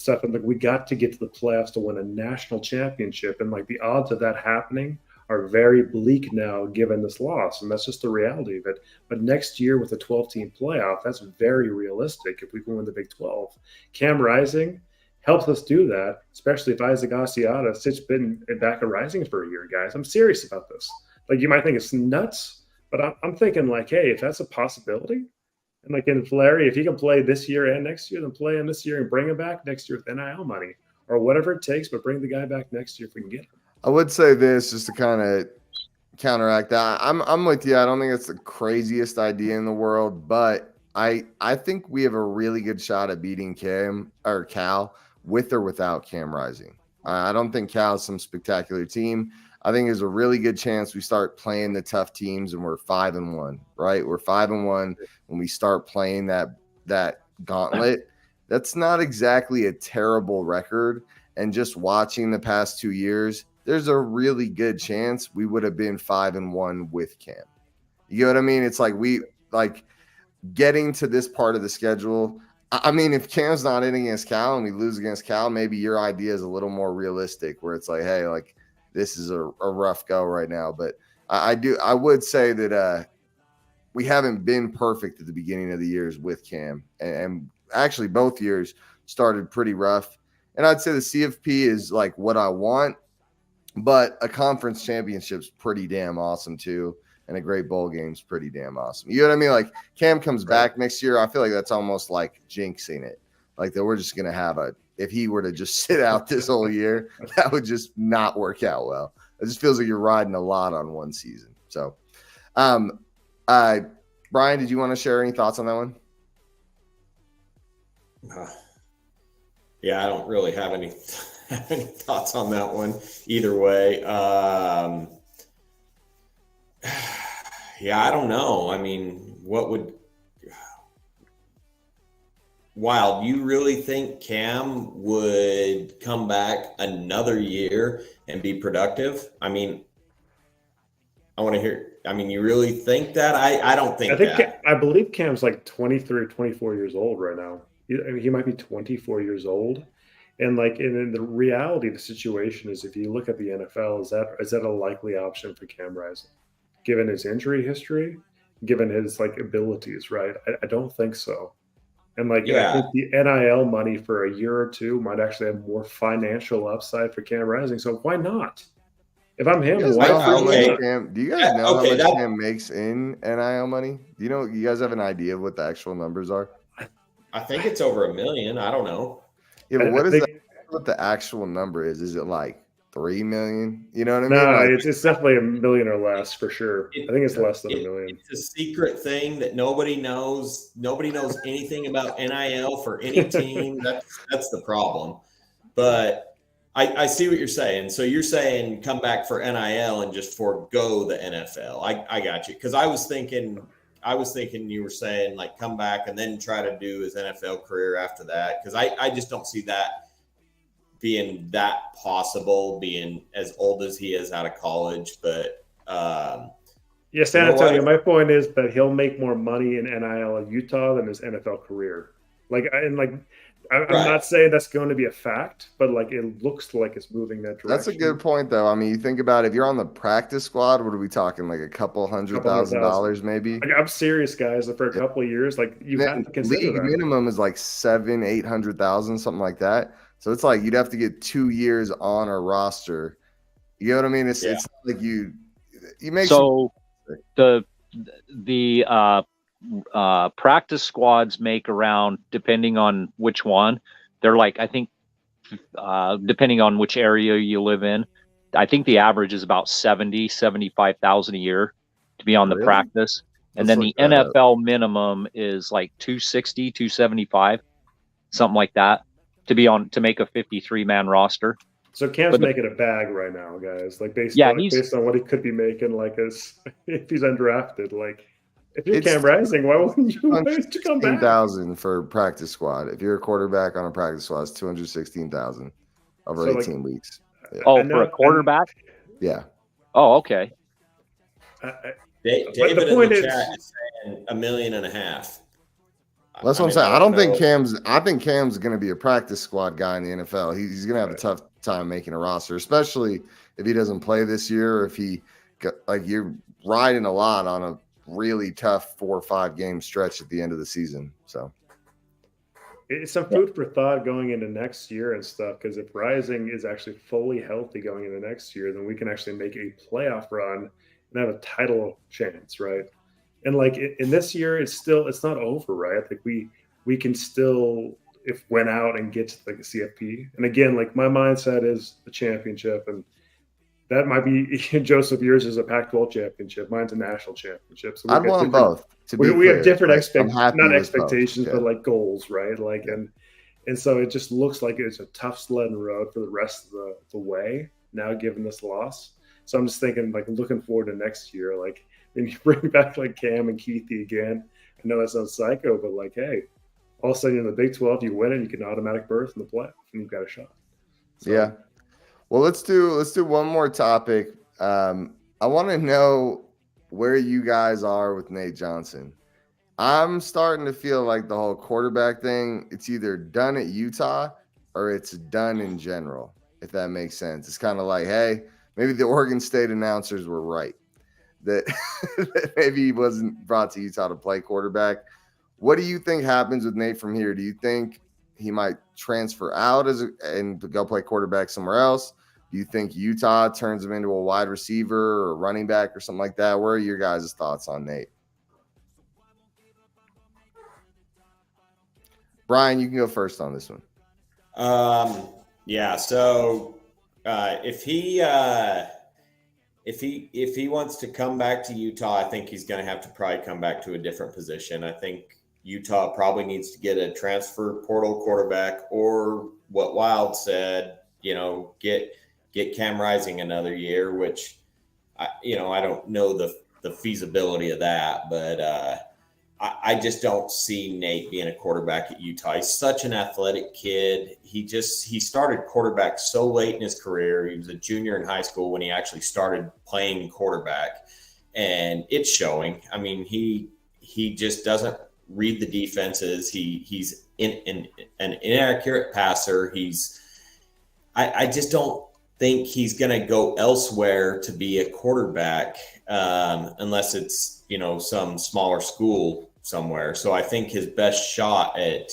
D: stuff. And like, we got to get to the playoffs to win a national championship. And like the odds of that happening are very bleak now, given this loss. And that's just the reality of it. But next year with a 12-team playoff, that's very realistic if we can win the Big 12. Cam Rising helps us do that, especially if Isaac Asiata sits been back at Rising for a year, guys. I'm serious about this. Like, you might think it's nuts, but I'm thinking like, hey, if that's a possibility, and like in Larry, if he can play this year and next year, then play him this year and bring him back next year with NIL money or whatever it takes, but bring the guy back next year if we can get him.
A: I would say this just to kind of counteract that. I'm with you. I don't think it's the craziest idea in the world, but I think we have a really good shot at beating Cal with or without Cam Rising. I don't think Cal is some spectacular team. I think there's a really good chance we start playing the tough teams and we're 5-1, right? We're 5-1 when we start playing that gauntlet. That's not exactly a terrible record. And just watching the past 2 years, there's a really good chance we would have been 5-1 with Cam. You know what I mean? It's like we like getting to this part of the schedule. I mean, if Cam's not in against Cal and we lose against Cal, maybe your idea is a little more realistic where it's like, hey, like this is a rough go right now. But I would say that we haven't been perfect at the beginning of the years with Cam. And actually both years started pretty rough. And I'd say the CFP is like what I want, but a conference championship's pretty damn awesome too. And a great bowl game's pretty damn awesome. You know what I mean? Like Cam comes back next year. I feel like that's almost like jinxing it. Like that we're just going to have if he were to just sit out this whole year, that would just not work out well. It just feels like you're riding a lot on one season. So, Brian, did you want to share any thoughts on that one?
B: Yeah, I don't really have any thoughts on that one either way. Yeah, I don't know. I mean, Wild, you really think Cam would come back another year and be productive? I mean, I want to hear. I mean, you really think that? I don't think that.
D: I believe Cam's like 23 or 24 years old right now. He might be 24 years old. And like, in the reality of the situation is, if you look at the NFL, is that a likely option for Cam Rising, given his injury history, given his like abilities, right? I don't think so. And like, I think the NIL money for a year or two might actually have more financial upside for Cam Rising. So why not? If I'm him,
A: do you guys know how much Cam makes in NIL money? Do you guys have an idea of what the actual numbers are?
B: I think it's over $1 million. I don't know.
A: Yeah, but what the actual number is? Is it like 3 million? You know what I mean?
D: No, it's definitely $1 million or less for sure. I think it's less than $1 million.
B: It's a secret thing that nobody knows. Nobody knows anything about NIL for any team. That's the problem. But I see what you're saying. So you're saying come back for NIL and just forego the NFL. I got you. Because I was thinking you were saying like come back and then try to do his NFL career after that. Because I just don't see that being that possible, being as old as he is out of college. But
D: San Antonio, my point is that he'll make more money in NIL at Utah than his NFL career. I'm not saying that's going to be a fact, but like it looks like it's moving that direction.
A: That's a good point, though. I mean, you think about it, if you're on the practice squad, what are we talking? Like a couple $100,000 maybe?
D: Like, I'm serious, guys. For a couple of years, like you have to consider
A: league
D: that.
A: Minimum is like $700,000-800,000, something like that. So it's like you'd have to get 2 years on a roster. You know what I mean? It's like you make
G: the practice squads make around, depending on which one, they're like, I think depending on which area you live in, I think the average is about 75,000 a year to be on the practice. And then the NFL minimum is like 260, 275, something like that, to make a 53-man roster.
D: So Cam's making a bag right now, guys. Like based on what he could be making, like if he's undrafted, like. If you're Cam Rising, why wouldn't you come back?
A: $216,000 for practice squad. If you're a quarterback on a practice squad, it's $216,000 over 18 weeks.
G: Yeah. Oh, for a quarterback?
A: Yeah.
G: Oh, okay.
B: David in the chat is saying $1.5 million.
A: That's what I'm saying. I think Cam's going to be a practice squad guy in the NFL. He's going to have a tough time making a roster, especially if he doesn't play this year, or if you're riding a lot on a really tough 4 or 5 game stretch at the end of the season. So
D: it's some food for thought going into next year and stuff, because if Rising is actually fully healthy going into next year, then we can actually make a playoff run and have a title chance, right? And like in this year, it's not over, right? Like we can still win out and get to like a CFP. And again, like my mindset is the championship, and that might be Joseph. Yours is a Pac-12 championship. Mine's a national championship. So
A: I'd want both.
D: We have different not
A: both.
D: expectations,
A: Yeah.
D: but like goals, right? Like and so it just looks like it's a tough sledding road for the rest of the way now, given this loss. So I'm just thinking, like, looking forward to next year. Like, when you bring back like Cam and Keithy again, I know that sounds psycho, but like, hey, all of a sudden in the Big 12, you win it, you get an automatic berth in the playoff, and you've got a shot. So,
A: yeah. Well, let's do one more topic. I want to know where you guys are with Nate Johnson. I'm starting to feel like the whole quarterback thing, it's either done at Utah or it's done in general, if that makes sense. It's kind of like, hey, maybe the Oregon State announcers were right that maybe he wasn't brought to Utah to play quarterback. What do you think happens with Nate from here? Do you think he might transfer out and go play quarterback somewhere else? Do you think Utah turns him into a wide receiver or running back or something like that? Where are your guys' thoughts on Nate? Brian, you can go first on this one.
B: Yeah. So if he wants to come back to Utah, I think he's going to have to probably come back to a different position. I think Utah probably needs to get a transfer portal quarterback, or what Wild said, get Cam Rising another year, which I don't know the feasibility of that, but I just don't see Nate being a quarterback at Utah. He's such an athletic kid. He started quarterback so late in his career. He was a junior in high school when he actually started playing quarterback, and it's showing. I mean, he just doesn't read the defenses. He's an inaccurate passer. I just don't think he's going to go elsewhere to be a quarterback unless it's some smaller school somewhere. So I think his best shot at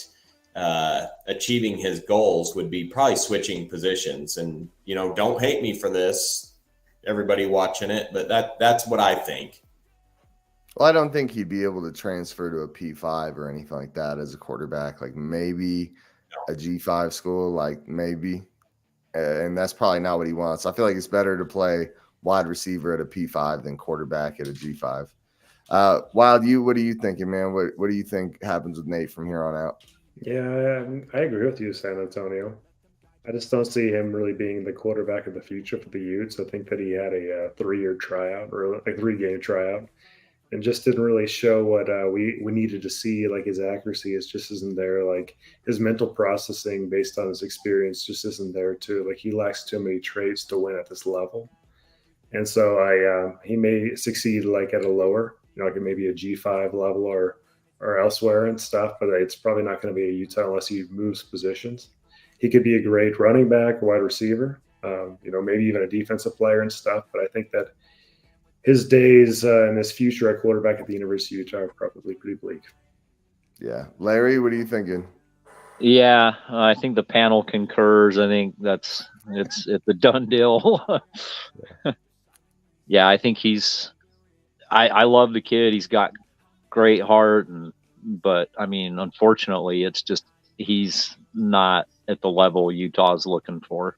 B: achieving his goals would be probably switching positions. And don't hate me for this, everybody watching it, but that's what I think.
A: Well, I don't think he'd be able to transfer to a P5 or anything like that as a quarterback. Like maybe a G5 school, like maybe. And that's probably not what he wants. I feel like it's better to play wide receiver at a P5 than quarterback at a G5. Wild, what are you thinking, man? What do you think happens with Nate from here on out?
D: Yeah, I agree with you, San Antonio. I just don't see him really being the quarterback of the future for the Utes. I think that he had a 3-year tryout or a 3-game tryout and just didn't really show what we needed to see. Like his accuracy just isn't there. Like his mental processing based on his experience just isn't there too. Like he lacks too many traits to win at this level. And so he may succeed like at a lower, like maybe a G5 level or elsewhere and stuff, but it's probably not going to be a Utah unless he moves positions. He could be a great running back, wide receiver, maybe even a defensive player and stuff. But I think that his days and his future at quarterback at the University of Utah are probably pretty bleak.
A: Yeah. Larry, what are you thinking?
G: Yeah, I think the panel concurs. I think it's a done deal. Yeah, I think I love the kid. He's got great heart, but I mean, unfortunately, it's just he's not at the level Utah's looking for.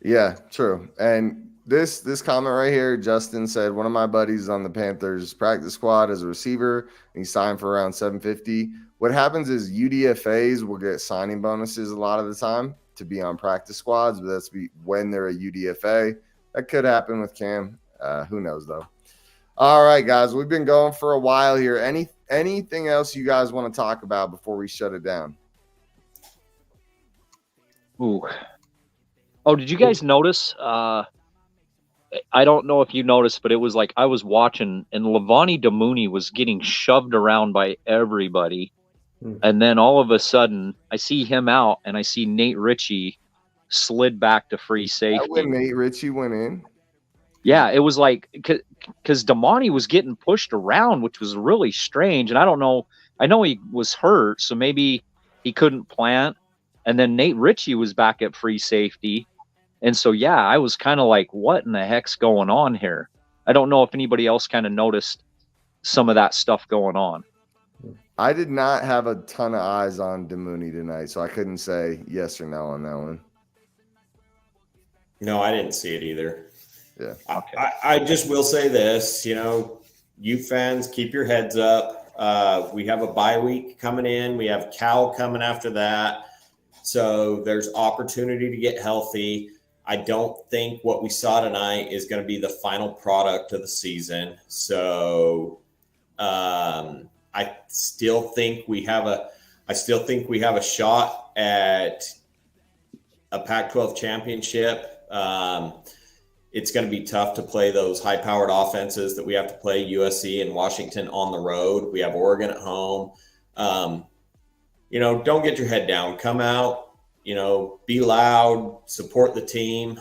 A: Yeah, true. And this comment right here, Justin said, one of my buddies on the Panthers practice squad as a receiver, and he signed for around $750. What happens is UDFAs will get signing bonuses a lot of the time to be on practice squads, but that's when they're a UDFA. That could happen with Cam. Who knows, though. All right, guys, we've been going for a while here. Anything else you guys want to talk about before we shut it down?
G: Ooh. Oh, did you guys notice I don't know if you noticed, but it was like I was watching, and Levani Damuni was getting shoved around by everybody. And then all of a sudden, I see him out, and I see Nate Ritchie slid back to free safety.
A: When Nate Ritchie went in?
G: Yeah, it was like because Damani was getting pushed around, which was really strange. And I don't know. I know he was hurt, so maybe he couldn't plant. And then Nate Ritchie was back at free safety. And so, yeah, I was kind of like, what in the heck's going on here? I don't know if anybody else kind of noticed some of that stuff going on.
A: I did not have a ton of eyes on Damuni tonight, so I couldn't say yes or no on that one.
B: No, I didn't see it either.
A: Yeah.
G: Okay.
B: I just will say this, you fans, keep your heads up. We have a bye week coming in. We have Cal coming after that. So there's opportunity to get healthy. I don't think what we saw tonight is going to be the final product of the season. So I still think we have a shot at a Pac-12 championship. It's going to be tough to play those high-powered offenses that we have to play USC and Washington on the road. We have Oregon at home. Don't get your head down. Come out, be loud, support the team.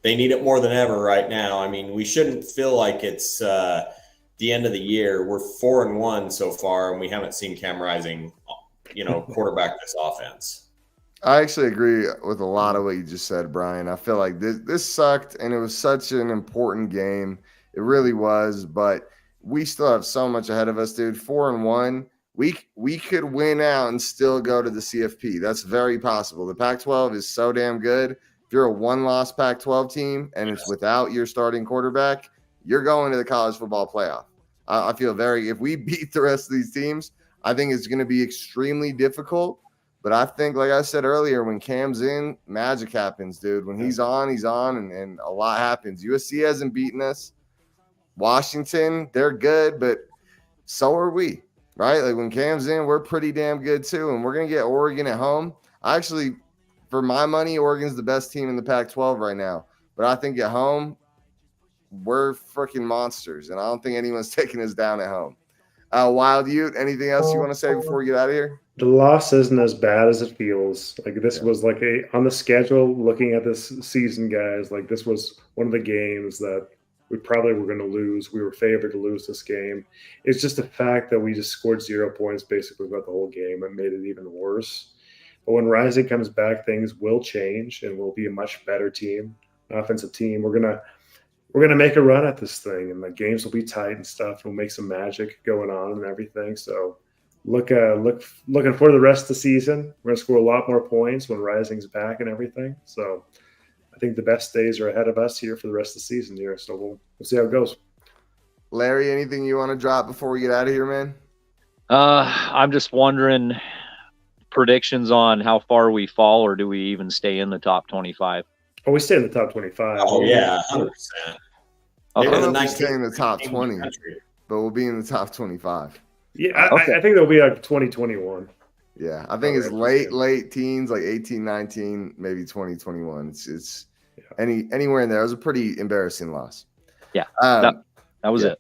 B: They need it more than ever right now. I mean, we shouldn't feel like it's the end of the year. We're 4-1 so far, and we haven't seen Cam Rising, quarterback this offense.
A: I actually agree with a lot of what you just said, Brian. I feel like this sucked, and it was such an important game. It really was, but we still have so much ahead of us, dude. 4-1. We could win out and still go to the CFP. That's very possible. The Pac-12 is so damn good. If you're a one-loss Pac-12 team and it's without your starting quarterback, you're going to the college football playoff. I feel if we beat the rest of these teams, I think it's going to be extremely difficult. But I think, like I said earlier, when Cam's in, magic happens, dude. When he's on, and a lot happens. USC hasn't beaten us. Washington, they're good, but so are we, right? Like when Cam's in, we're pretty damn good too, and we're going to get Oregon at home. Actually, for my money, Oregon's the best team in the Pac-12 right now. But I think at home, we're freaking monsters, and I don't think anyone's taking us down at home. Wild Ute, anything else you want to say before we get out of here?
D: The loss isn't as bad as it feels. Like this was like on the schedule, looking at this season, guys, like this was one of the games that we probably were going to lose. We were favored to lose this game. It's just the fact that we just scored 0 points basically throughout the whole game and made it even worse. But when Rising comes back, things will change and we'll be a much better team, offensive team. We're gonna make a run at this thing, and the games will be tight and stuff. We'll make some magic going on and everything. So looking for the rest of the season. We're gonna score a lot more points when Rising's back and everything. So I think the best days are ahead of us here for the rest of the season here. So we'll see how it goes.
A: Larry, anything you want to drop before we get out of here, man?
G: I'm just wondering predictions on how far we fall, or do we even stay in the top 25?
D: Oh, we stay in the top 25.
B: Oh, yeah, 100%.
A: I don't know if we stay in the top 20, but we'll be in the top 25.
D: Yeah, I think it'll be like 2021.
A: Yeah, I think it's late teens, like 18, 19, maybe 20, 21. It's anywhere in there. It was a pretty embarrassing loss.
G: Yeah, that was it.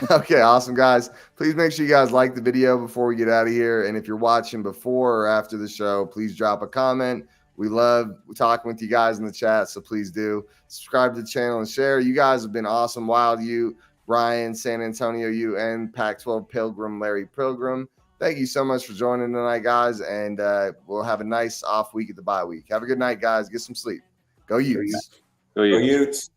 A: Okay, awesome, guys. Please make sure you guys like the video before we get out of here. And if you're watching before or after the show, please drop a comment. We love talking with you guys in the chat, so please do. Subscribe to the channel and share. You guys have been awesome. Wild U, Brian, San Antonio U, and Pac-12 Pilgrim, Larry Pilgrim. Thank you so much for joining tonight, guys, and we'll have a nice off week at the bye week. Have a good night, guys. Get some sleep. Go Utes.
B: Go Utes.